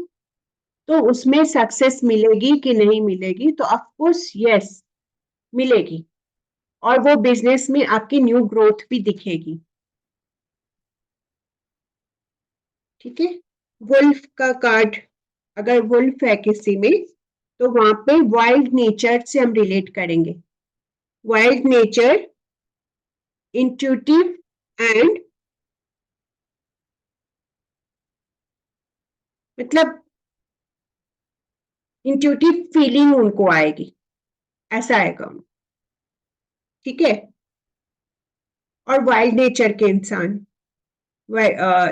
तो उसमें सक्सेस मिलेगी कि नहीं मिलेगी, तो ऑफ कोर्स यस मिलेगी, और वो बिजनेस में आपकी न्यू ग्रोथ भी दिखेगी। ठीक है, वुल्फ का कार्ड, अगर वुल्फ है किसी में तो वहां पे वाइल्ड नेचर से हम रिलेट करेंगे। वाइल्ड नेचर, इंट्यूटिव एंड, मतलब इंट्यूटिव फीलिंग उनको आएगी, ऐसा आएगा। ठीक है, और वाइल्ड नेचर के इंसान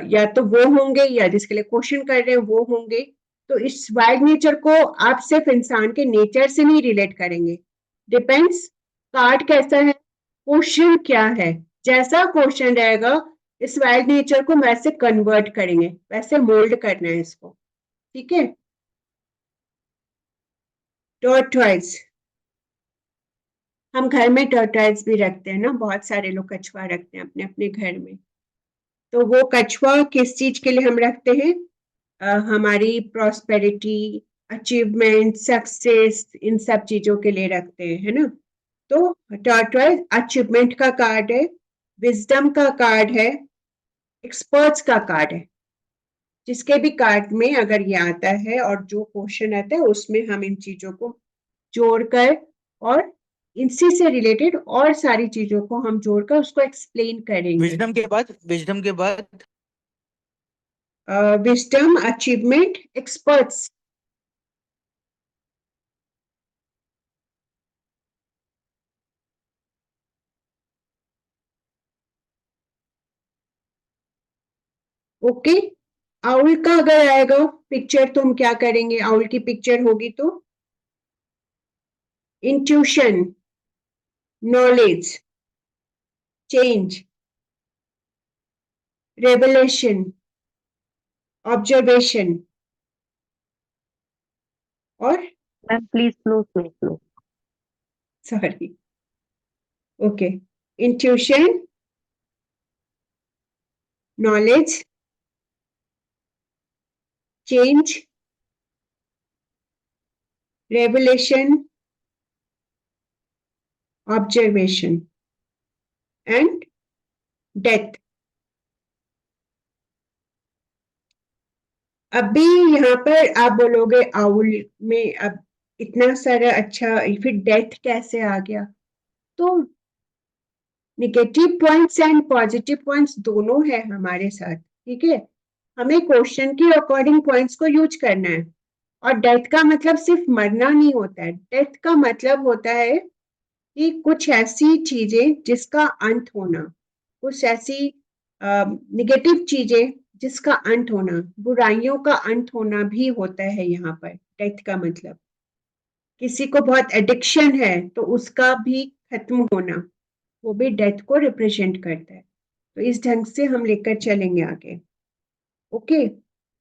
या तो वो होंगे या जिसके लिए क्वेश्चन कर रहे हैं वो होंगे। तो इस वाइल्ड नेचर को आप सिर्फ इंसान के नेचर से नहीं रिलेट करेंगे, डिपेंड्स कार्ड कैसा है, क्वेश्चन क्या है। जैसा क्वेश्चन रहेगा इस वाइल्ड नेचर को वैसे कन्वर्ट करेंगे, वैसे मोल्ड करना है इसको। ठीक है, टॉर्टॉइज, हम घर में टॉर्टॉइज भी रखते हैं ना, बहुत सारे लोग कछुआ रखते हैं अपने अपने घर में। तो वो कछुआ किस चीज के लिए हम रखते हैं? हमारी प्रॉस्पेरिटी, अचीवमेंट, सक्सेस, इन सब चीजों के लिए रखते हैं, है ना। तो टॉर्टॉइज अचीवमेंट का कार्ड है, विजडम का कार्ड है, एक्सपर्ट्स का कार्ड है। जिसके भी कार्ड में अगर ये आता है और जो क्वेश्चन आता है उसमें हम इन चीजों को जोड़कर और इनसे से रिलेटेड और सारी चीजों को हम जोड़कर उसको एक्सप्लेन करेंगे। विजडम के बाद wisdom, achievement, experts. Okay, owl का अगर आएगा पिक्चर तो हम क्या करेंगे? आउल की पिक्चर होगी तो intuition, knowledge, change, revelation, observation और ma'am please slow. Sorry, okay, intuition, knowledge, change, revelation, observation and death. अभी यहाँ पर आप बोलोगे आउल में अब इतना सारा, अच्छा फिर डेथ कैसे आ गया? तो negative points and positive points दोनों है हमारे साथ। ठीक है, हमें क्वेश्चन के अकॉर्डिंग पॉइंट्स को यूज करना है। और डेथ का मतलब सिर्फ मरना नहीं होता है, डेथ का मतलब होता है कि कुछ ऐसी चीजें जिसका अंत होना, कुछ ऐसी निगेटिव चीजें जिसका अंत होना, बुराइयों का अंत होना भी होता है यहाँ पर डेथ का मतलब। किसी को बहुत एडिक्शन है तो उसका भी खत्म होना, वो भी डेथ को रिप्रेजेंट करता है। तो इस ढंग से हम लेकर चलेंगे आगे। ओके,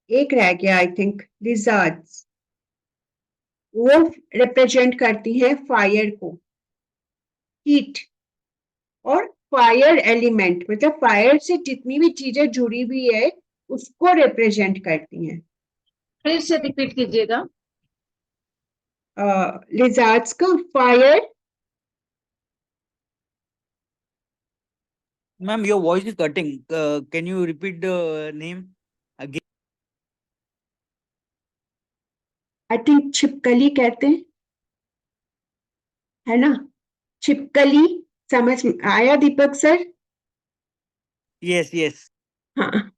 एक रह गया आई थिंक, लिजार्ड्स। वो रिप्रेजेंट करती है फायर को, हीट और फायर एलिमेंट, मतलब फायर से जितनी भी चीजें जुड़ी हुई है उसको रिप्रेजेंट करती हैं। फिर से रिपीट कीजिएगा। लिजार्ड्स का fire, Ma'am, your voice is cutting. Can you repeat the name again? I think छिपकली कहते हैं, है ना? छिपकली, समझ में आया दीपक सर? Yes, yes. हाँ,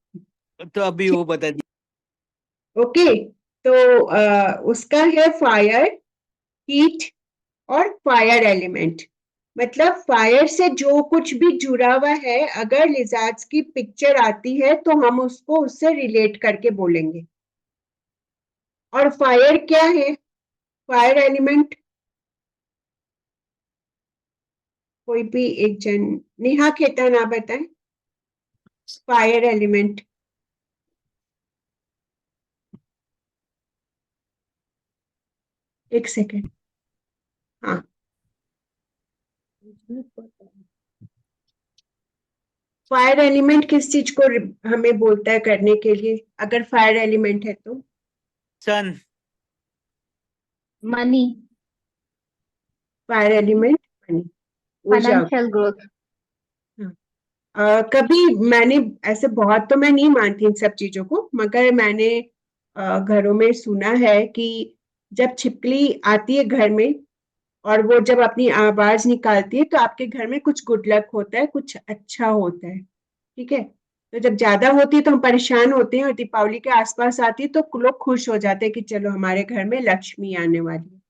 तो अभी वो बता दी। ओके। तो उसका है फायर, हीट और फायर एलिमेंट। मतलब फायर से जो कुछ भी जुड़ा हुआ है, अगर लिजार्ड्स की पिक्चर आती है तो हम उसको उससे रिलेट करके बोलेंगे। और फायर क्या है? फायर एलिमेंट कोई भी एक जन, नेहा खेता ना बताए। फायर एलिमेंट एक सेकेंड, हाँ, फायर एलिमेंट किस चीज को हमें बोलता है करने के लिए, अगर फायर एलिमेंट है तो? सन। मनी, फायर एलिमेंट मनी, ऊर्जा। Financial growth. कभी मैंने ऐसे, बहुत तो मैं नहीं मानती इन सब चीजों को, मगर मैंने घरों में सुना है कि जब छिपकली आती है घर में और वो जब अपनी आवाज निकालती है तो आपके घर में कुछ गुड लक होता है, कुछ अच्छा होता है, ठीक है? तो जब ज्यादा होती है तो हम परेशान होते हैं, और दीपावली के आसपास आती है तो लोग खुश हो जाते हैं कि चलो हमारे घर में लक्ष्मी आने वाली है।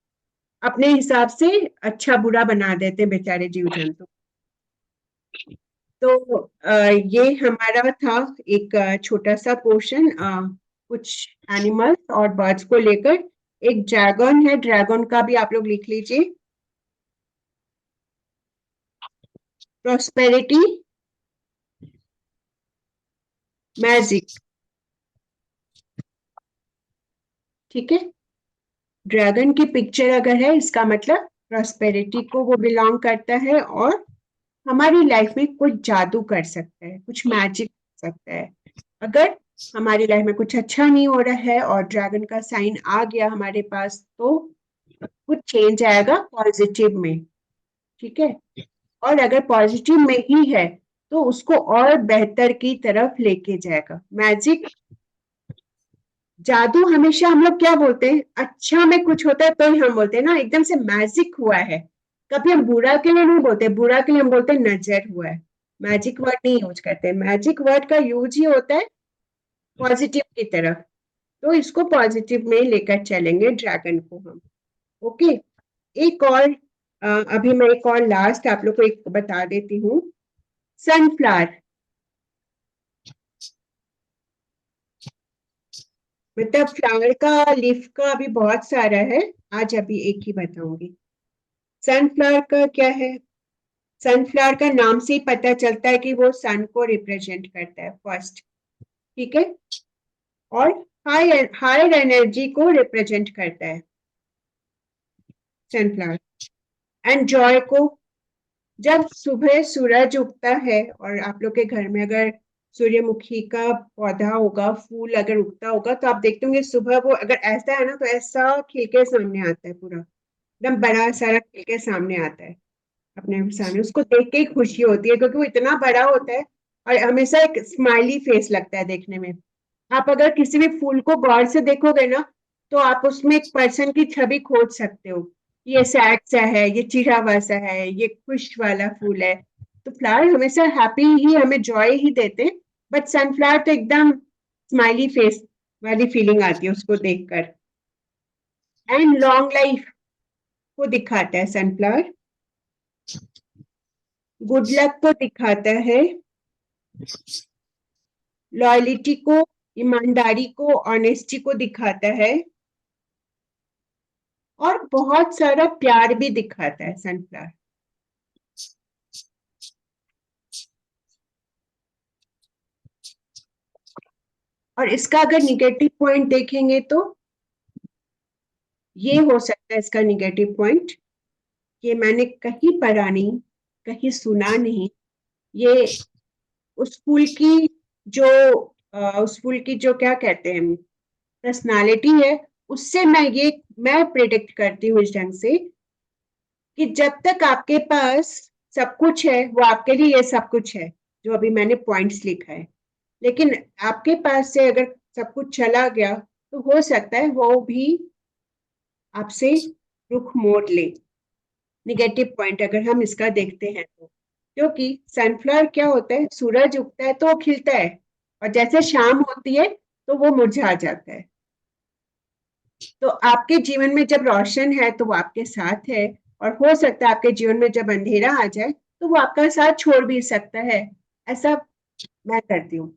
अपने हिसाब से अच्छा बुरा बना देते हैं बेचारे जीव जंतु। तो ये हमारा था एक छोटा सा पोर्शन, कुछ एनिमल्स और बर्ड्स को लेकर। एक ड्रैगन है, ड्रैगन का भी आप लोग लिख लीजिए। प्रॉस्पेरिटी, मैजिक, ठीक है? ड्रैगन की पिक्चर अगर है, इसका मतलब प्रॉस्पेरिटी को वो बिलोंग करता है, और हमारी लाइफ में कुछ जादू कर सकता है, कुछ मैजिक कर सकता है। अगर हमारी लाइफ में कुछ अच्छा नहीं हो रहा है और ड्रैगन का साइन आ गया हमारे पास, तो कुछ चेंज आएगा पॉजिटिव में, ठीक है? और अगर पॉजिटिव में ही है तो उसको और बेहतर की तरफ लेके जाएगा। मैजिक, जादू हमेशा हम लोग क्या बोलते हैं, अच्छा में कुछ होता है तो ही हम बोलते हैं ना एकदम से मैजिक हुआ है। कभी हम बुरा के लिए नहीं बोलते, बुरा के लिए हम बोलते हैं नजर हुआ है। मैजिक वर्ड नहीं यूज करते, मैजिक वर्ड का यूज ही होता है पॉजिटिव की तरफ। तो इसको पॉजिटिव में लेकर चलेंगे ड्रैगन को हम, ओके? एक और अभी मैं एक और लास्ट आप लोग को एक बता देती हूँ। सनफ्लावर, मतलब फ्लावर का, लीफ का अभी बहुत सारा है, आज अभी एक ही बताऊंगी। सनफ्लावर का क्या है? सनफ्लावर का नाम से ही पता चलता है कि वो सन को रिप्रेजेंट करता है फर्स्ट, ठीक है? और हायर एनर्जी को रिप्रेजेंट करता है सनफ्लावर, एंड जॉय को। जब सुबह सूरज उगता है और आप लोग के घर में अगर सूर्यमुखी का पौधा होगा, फूल अगर उगता होगा, तो आप देखते होंगे सुबह वो अगर ऐसा है ना तो ऐसा खिल के सामने आता है, पूरा एकदम बड़ा सारा खिल के सामने आता है अपने सामने। उसको देख के ही खुशी होती है क्योंकि वो इतना बड़ा होता है और हमेशा एक स्माइली फेस लगता है देखने में। आप अगर किसी भी फूल को गौर से देखोगे ना तो आप उसमें एक पर्सन की छवि खोज सकते हो। ये सैड सा है, ये चिढ़ा हुआ सा है, ये खुश वाला फूल है। तो फ्लावर हमेशा हैप्पी ही, हमें जॉय ही देते हैं, बट सनफ्लावर तो एकदम स्माइली फेस वाली फीलिंग आती है उसको देखकर। एंड लॉन्ग लाइफ को दिखाता है सनफ्लावर, गुड लक को दिखाता है, लॉयलिटी को, ईमानदारी को, ऑनेस्टी को दिखाता है, और बहुत सारा प्यार भी दिखाता है सनफ्लावर। और इसका अगर निगेटिव पॉइंट देखेंगे तो ये हो सकता है इसका निगेटिव पॉइंट, ये मैंने कहीं पढ़ा नहीं, कहीं सुना नहीं। ये उस स्कूल की जो उस स्कूल की जो क्या कहते हैं पर्सनालिटी है, उससे मैं प्रिडिक्ट करती हूँ इस ढंग से कि जब तक आपके पास सब कुछ है, वो आपके लिए ये सब कुछ है जो अभी मैंने पॉइंट्स लिखा है, लेकिन आपके पास से अगर सब कुछ चला गया तो हो सकता है वो भी आपसे रुख मोड़ ले। निगेटिव पॉइंट अगर हम इसका देखते हैं तो, क्योंकि सनफ्लावर क्या होता है, सूरज उगता है तो वो खिलता है और जैसे शाम होती है तो वो मुरझा जाता है। तो आपके जीवन में जब रोशन है तो वो आपके साथ है, और हो सकता है आपके जीवन में जब अंधेरा आ जाए तो वो आपका साथ छोड़ भी सकता है। ऐसा मैं करती हूँ।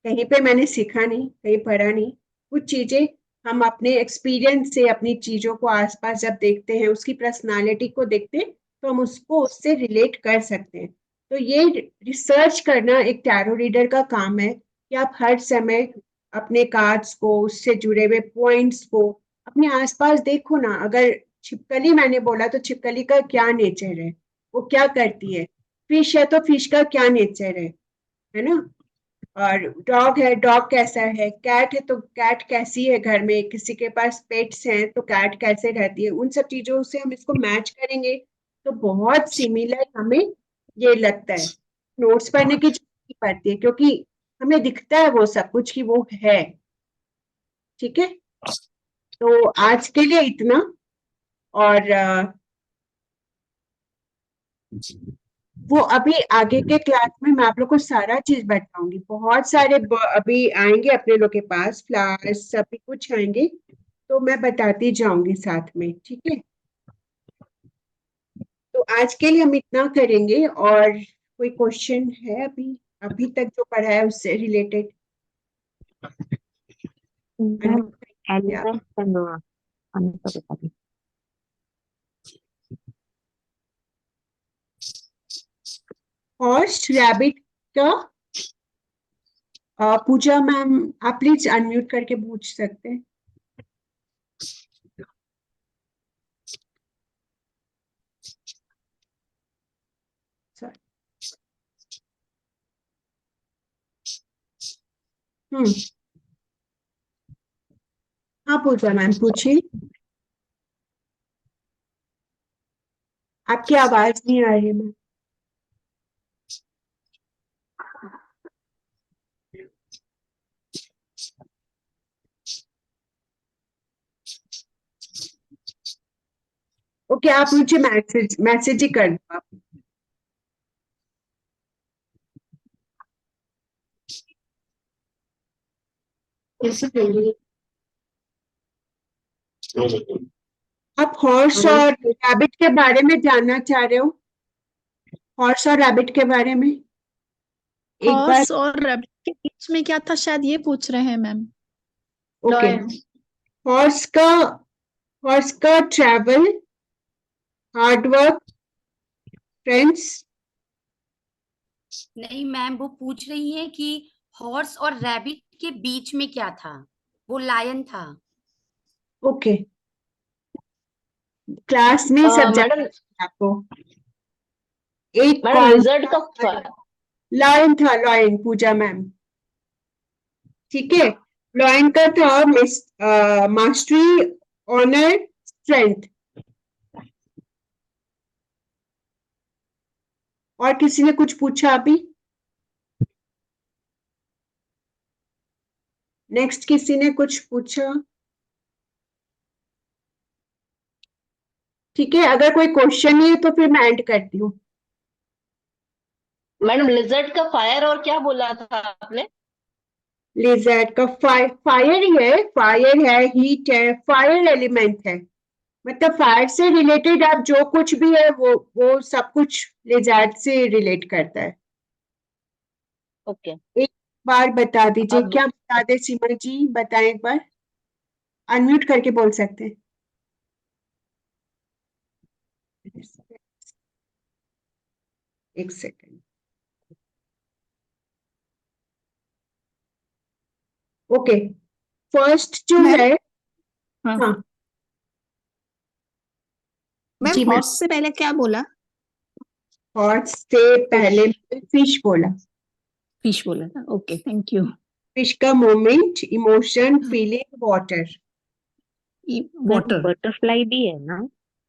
कहीं पे मैंने सीखा नहीं, कहीं पढ़ा नहीं। कुछ चीजें हम अपने एक्सपीरियंस से अपनी चीजों को आसपास जब देखते हैं, उसकी पर्सनालिटी को देखते हैं, तो हम उसको उससे रिलेट कर सकते हैं। तो ये रिसर्च करना एक टैरो रीडर का काम है कि आप हर समय अपने कार्ड्स को, उससे जुड़े हुए पॉइंट्स को अपने आसपास देखो ना। अगर छिपकली मैंने बोला तो छिपकली का क्या नेचर है, वो क्या करती है। फिश है तो फिश का क्या नेचर है ना। और डॉग है, डॉग कैसा है। कैट है तो कैट कैसी है, घर में किसी के पास पेट्स हैं तो कैट कैसे रहती है। उन सब चीजों से हम इसको मैच करेंगे तो बहुत सिमिलर हमें ये लगता है। नोट्स पढ़ने की जरूरत नहीं पड़ती है क्योंकि हमें दिखता है वो सब कुछ कि वो है। ठीक है, तो आज के लिए इतना। और वो अभी आगे के क्लास में मैं आप लोग को सारा चीज बताऊंगी। बहुत सारे अभी आएंगे अपने लोग के पास, फ्लावर्स सभी कुछ आएंगे तो मैं बताती जाऊंगी साथ में। ठीक है, तो आज के लिए हम इतना करेंगे। और कोई क्वेश्चन है अभी अभी तक जो पढ़ा है उससे related? Ma'am elements and answer बता दीजिए। हॉर्स रैबिट का पूजा मैम आप प्लीज अनम्यूट करके पूछ सकते हैं। Sorry. हाँ पूजा मैम पूछिए। आपकी आवाज नहीं आ रही है मैम। ओके, आप मुझे मैसेज ही कर दो आप। कैसे करेंगे? आप हॉर्स और रैबिट के बारे में जानना चाह रहे हो? हॉर्स और रैबिट के बारे में एक बार। हॉर्स और रैबिट के बीच में क्या था, शायद ये पूछ रहे हैं मैम। ओके, हॉर्स का ट्रैवल, हार्डवर्क, फ्रेंड्स। नहीं मैम, वो पूछ रही है कि हॉर्स और रैबिट के बीच में क्या था। वो लायन था। ओके, क्लास में सब मैडम आपको एक मैडम कौन लिजर्ड का लायन था? लायन पूजा मैम। ठीक है, लायन का था मास्टरी, ऑनर, स्ट्रेंथ। और किसी ने कुछ पूछा अभी? नेक्स्ट किसी ने कुछ पूछा? ठीक है, अगर कोई क्वेश्चन नहीं है तो फिर मैं एंड करती हूँ। मैडम लिजर्ड का फायर और क्या बोला था आपने? लिजर्ड का फायर ही है, फायर है, हीट है, फायर एलिमेंट है। मतलब फायर से रिलेटेड आप जो कुछ भी है वो सब कुछ लिजर्ड से रिलेट करता है। ओके एक बार बता दीजिए, अब क्या बता दे सीमा जी, बताएं एक बार। अनम्यूट करके बोल सकते हैं। एक सेकंड। ओके, फर्स्ट जो मैम? है। हाँ हाँ मैम, जी मैम। हॉर्स से पहले क्या बोला? थॉट्स से पहले फिश बोला। फिश बोला था, ओके थैंक यू। फिश का moment, emotion, feeling, water. Water. Butterfly भी है ना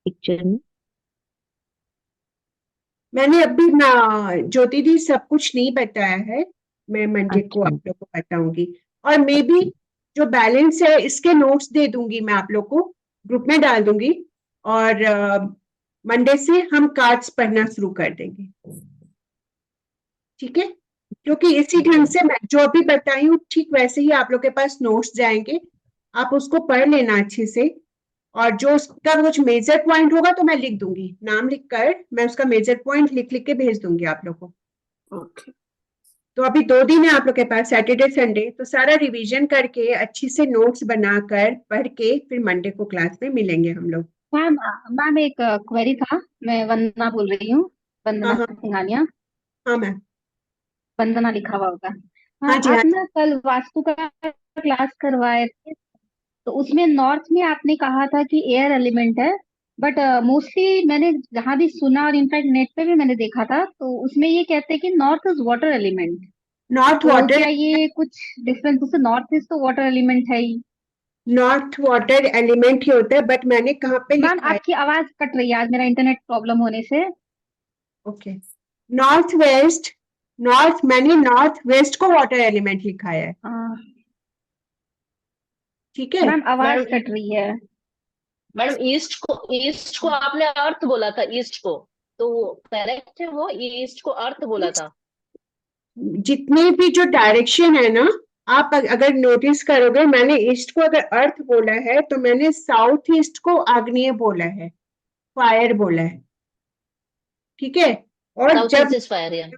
पिक्चर में? मैंने अभी ना ज्योति दी सब कुछ नहीं बताया है, मैं मंडे को अच्छा। आप लोग को बताऊंगी। और मे बी जो बैलेंस है इसके नोट्स दे दूंगी मैं आप लोग को, ग्रुप में डाल दूंगी। और मंडे से हम कार्ड्स पढ़ना शुरू कर देंगे, ठीक है? क्योंकि इसी ढंग से मैं जो अभी बताई हूँ ठीक वैसे ही आप लोग के पास नोट्स जाएंगे, आप उसको पढ़ लेना अच्छे से। और जो उसका कुछ मेजर पॉइंट होगा तो मैं लिख दूंगी, नाम लिख कर मैं उसका मेजर पॉइंट लिख लिख के भेज दूंगी आप लोग को। ओके। तो अभी 2 दिन है आप लोग के पास, सैटरडे संडे, तो सारा रिवीजन करके अच्छी से नोट्स बनाकर पढ़ के फिर मंडे को क्लास में मिलेंगे हम लोग। मैम मैम एक क्वेरी था। मैं वंदना बोल रही हूँ, हाँ वंदना हाँ सिंघानिया। हाँ मैम। वंदना लिखा हुआ होगा। हाँ हाँ, जी हाँ आप ना कल वास्तु का क्लास करवाए थे, तो उसमें नॉर्थ में आपने कहा था कि एयर एलिमेंट है, बट मोस्टली मैंने जहाँ भी सुना और इनफैक्ट नेट पे भी मैंने देखा था, तो उसमें ये कहते हैं कि north is water element. North तो वाटर, क्या ये कुछ डिफरेंस, जैसे नॉर्थ इज तो वाटर एलिमेंट है ही। नॉर्थ वाटर एलिमेंट ही होता है, बट मैंने कहाँ पे मैम लिखा है? आपकी आवाज कट रही है आज, मेरा इंटरनेट प्रॉब्लम होने से। ओके, नॉर्थ वेस्ट, नॉर्थ, मैंने नॉर्थ वेस्ट को वाटर एलिमेंट लिखा है, ठीक है? मैम आवाज मैडम कट रही है। मैडम ईस्ट को आपने अर्थ बोला था, ईस्ट को तो करेक्ट है, वो ईस्ट को अर्थ बोला था। जितने भी जो डायरेक्शन है ना, आप अगर नोटिस करोगे, मैंने ईस्ट को अगर अर्थ बोला है तो मैंने साउथ ईस्ट को आग्नेय बोला है, फायर बोला है, ठीक है? और साउथ जब ईस्ट इज फायर या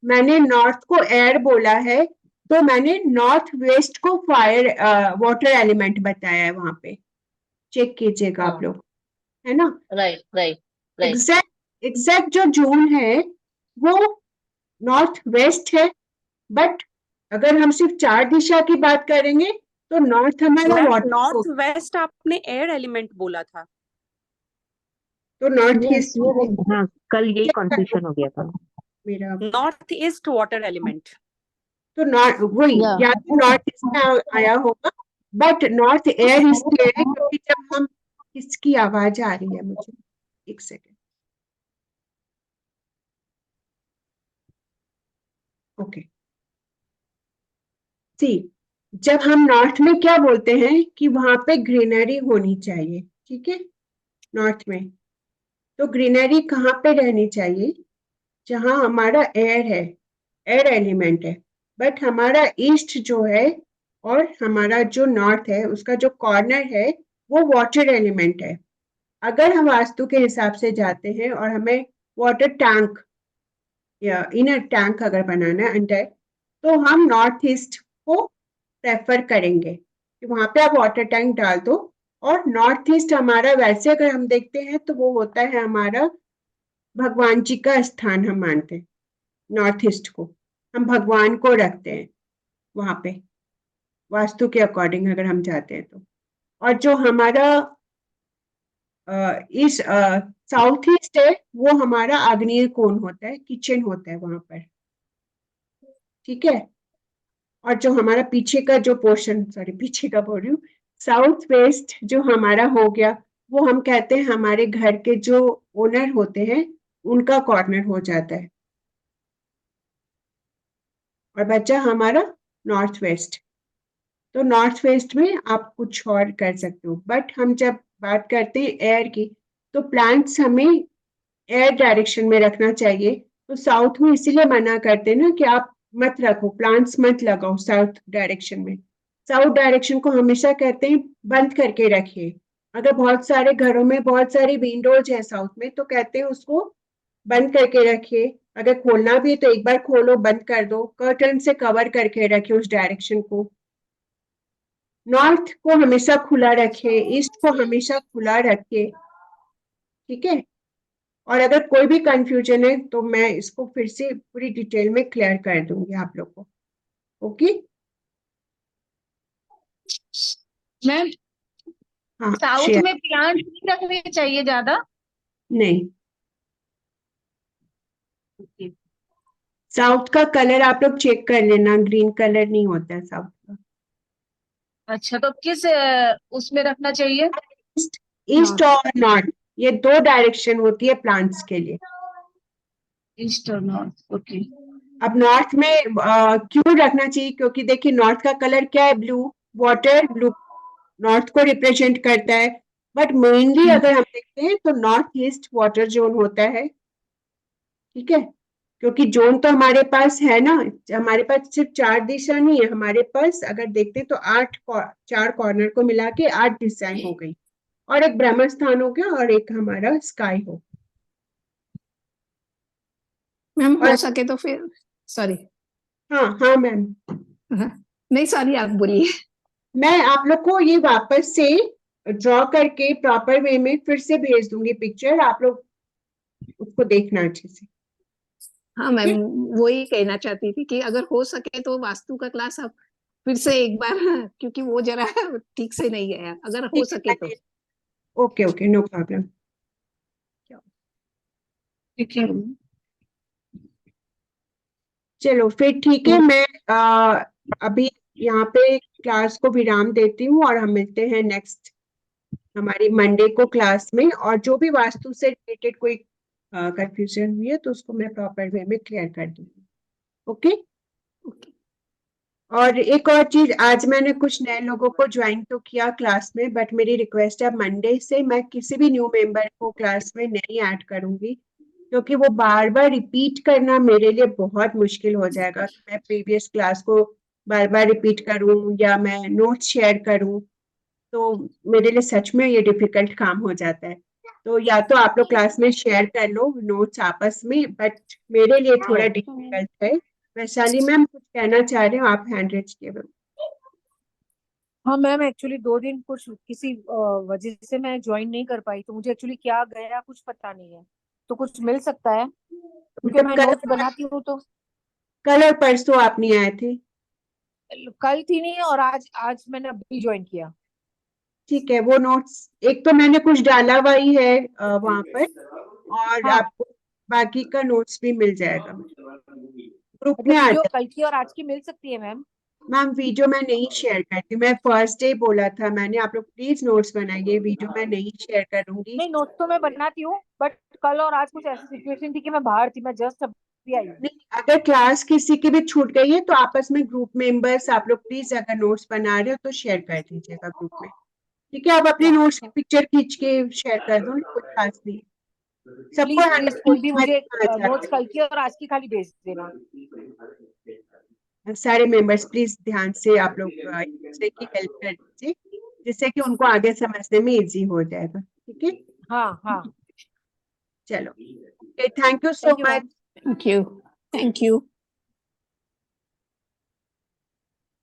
मैंने नॉर्थ को एयर बोला है तो मैंने नॉर्थ वेस्ट को फायर वाटर एलिमेंट बताया है, वहां पे चेक कीजिएगा आप लोग, है ना? Right right right. Exact exact जो जोन है वो नॉर्थ वेस्ट है, बट अगर हम सिर्फ 4 दिशा की बात करेंगे तो नॉर्थ हमारा मैम वाटर नॉर्थ होगा, वेस्ट आपने एयर एलिमेंट बोला था। तो नॉर्थ यस ईस्ट हाँ, कल यही कंफ्यूजन हो गया था। मेरा, नॉर्थ ईस्ट वाटर एलिमेंट। तो नॉर्थ वही, या या तो नॉर्थ ईस्ट में आया होगा, बट नॉर्थ एयर इसलिए है क्योंकि जब हम, किसकी आवाज आ रही है मुझे, एक सेकेंड, ओके। सी, जब हम नॉर्थ में क्या बोलते हैं कि वहां पे ग्रीनरी होनी चाहिए, ठीक है? नॉर्थ में तो ग्रीनरी कहाँ पे रहनी चाहिए? जहां हमारा एयर है, एयर एलिमेंट है। बट हमारा ईस्ट जो है और हमारा जो नॉर्थ है उसका जो कॉर्नर है वो वाटर एलिमेंट है। अगर हम वास्तु के हिसाब से जाते हैं और हमें वाटर टैंक या इनर टैंक अगर बनाना है अंडर, तो हम नॉर्थ ईस्ट को प्रेफर करेंगे कि वहां पे आप वाटर टैंक डाल दो। और नॉर्थ ईस्ट हमारा वैसे अगर हम देखते हैं तो वो होता है हमारा भगवान जी का स्थान, हम मानते हैं नॉर्थ ईस्ट को, हम भगवान को रखते हैं वहां पे, वास्तु के अकॉर्डिंग अगर हम जाते हैं तो। और जो हमारा इस साउथ ईस्ट है वो हमारा आग्नेय कोण होता है, किचन होता है वहां पर, ठीक है? और जो हमारा पीछे का जो पोर्शन, सॉरी पीछे का बोल रही हूँ, साउथ वेस्ट जो हमारा हो गया, वो हम कहते हैं हमारे घर के जो ओनर होते हैं उनका कॉर्नर हो जाता है, और बचा हमारा नॉर्थ वेस्ट। तो नॉर्थ वेस्ट में आप कुछ और कर सकते हो, बट हम जब बात करते हैं एयर की तो प्लांट्स हमें एयर डायरेक्शन में रखना चाहिए। तो साउथ में इसीलिए मना करते हैं ना कि आप मत रखो, प्लांट्स मत लगाओ साउथ डायरेक्शन में। साउथ डायरेक्शन को हमेशा कहते हैं बंद करके रखिए। अगर बहुत सारे घरों में बहुत सारी विंडोज है साउथ में तो कहते हैं उसको बंद करके रखिए। अगर खोलना भी है तो एक बार खोलो बंद कर दो, कर्टन से कवर करके रखिए उस डायरेक्शन को। नॉर्थ को हमेशा खुला रखे, ईस्ट को हमेशा खुला रखे, ठीक है? और अगर कोई भी कंफ्यूजन है तो मैं इसको फिर से पूरी डिटेल में क्लियर कर दूंगी आप लोग को, ओके? मैम हाँ साउथ शेयर, में प्लांट नहीं रखने चाहिए ज्यादा। नहीं साउथ का कलर आप लोग चेक कर लेना, ग्रीन कलर नहीं होता है साउथ का। अच्छा, तो किस उसमें रखना चाहिए? ईस्ट और नॉर्थ, ये 2 डायरेक्शन होती है प्लांट्स के लिए। ईस्ट और नॉर्थ, ओके। अब नॉर्थ में क्यों रखना चाहिए, क्योंकि देखिए नॉर्थ का कलर क्या है, ब्लू, वाटर ब्लू नॉर्थ को रिप्रेजेंट करता है। बट मेनली अगर हम देखते हैं तो नॉर्थ ईस्ट वाटर जोन होता है, ठीक है। क्योंकि जोन तो हमारे पास है ना, हमारे पास सिर्फ 4 दिशा नहीं है, हमारे पास अगर देखते हैं तो 4 कॉर्नर को मिला के 8 दिशाएं हो गई, और एक ब्रह्म स्थान हो गया और एक हमारा स्काई हो। मैम हो और सके तो फिर, सॉरी, हाँ हाँ मैम, नहीं सॉरी, आप बोलिए। मैं आप लोग को ये वापस से ड्रॉ करके प्रॉपर वे में फिर से भेज दूंगी पिक्चर, आप लोग उसको देखना अच्छे से। हाँ मैम, वही कहना चाहती थी कि अगर हो सके तो वास्तु का क्लास आप फिर से एक बार, क्योंकि वो जरा ठीक से नहीं गया, अगर हो सके तो। Okay okay, no problem. ठीक है। चलो फिर ठीक है, मैं अभी यहाँ पे क्लास को विराम देती हूँ और हम मिलते हैं नेक्स्ट हमारी मंडे को क्लास में। और जो भी वास्तु से रिलेटेड कोई कंफ्यूजन हुई है तो उसको मैं प्रॉपर वे में क्लियर कर दूंगी। ओके। और एक और चीज, आज मैंने कुछ नए लोगों को ज्वाइन तो किया क्लास में, बट मेरी रिक्वेस्ट है मंडे से मैं किसी भी न्यू मेंबर को क्लास में नहीं ऐड करूंगी, क्योंकि वो बार बार रिपीट करना मेरे लिए बहुत मुश्किल हो जाएगा। मैं प्रीवियस क्लास को बार बार रिपीट करूं या मैं नोट्स शेयर करूं, तो मेरे लिए सच में ये डिफिकल्ट काम हो जाता है। तो या तो आप लोग क्लास में शेयर कर लो नोट्स आपस में, बट मेरे लिए थोड़ा डिफिकल्ट है। वैशाली मैम कुछ कहना चाह रहे हो आप, हैंड रेज किए हुए। हाँ मैम, एक्चुअली 2 दिन कुछ किसी वजह से मैं ज्वाइन नहीं कर पाई, तो मुझे एक्चुअली क्या गया कुछ पता नहीं है, तो कुछ मिल सकता है क्योंकि मैं नोट्स बनाती हूँ। तो कल और परसों आप नहीं आए थे? कल थी नहीं, और आज मैंने अभी ज्वाइन किया। ठीक है, वो नोट्स एक तो मैंने कुछ डाला हुआ ही है वहां पर, और हाँ। आपको बाकी का नोट्स भी मिल जाएगा ग्रुप में आ वीडियो जाए। कल की और आज की मिल सकती है मैम? मैम वीडियो मैं नहीं शेयर करती, मैं फर्स्ट डे बोला था मैंने, आप लोग प्लीज नोट्स बनाइए, वीडियो मैं नहीं शेयर करूंगी। नहीं, नोट्स तो मैं बनाती हूँ, बट कल और आज कुछ ऐसी सिचुएशन थी कि मैं बाहर थी, मैं जस्ट अभी आई हूँ। नहीं, अगर क्लास किसी की भी छूट गई है तो आपस में ग्रुप मेंबर्स आप लोग प्लीज अगर नोट्स बना रहे हो तो शेयर कर दीजिएगा ग्रुप में, ठीक है। आप अपने नोट्स की पिक्चर खींच के शेयर कर दो, कोई खास नहीं, सबको प्लीज प्लीज कोई भी मुझे हैंडल नोट्स कल की और आज की खाली भेज देना। सारे मेंबर्स प्लीज ध्यान से आप लोग एक दूसरे की हेल्प कर दीजिए, जिससे कि उनको आगे समझने में इजी हो जाएगा, ठीक है। हाँ हाँ, चलो, thank you so much. Thank you, thank you,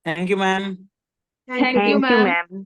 Thank you, ma'am. Thank thank you you ma'am.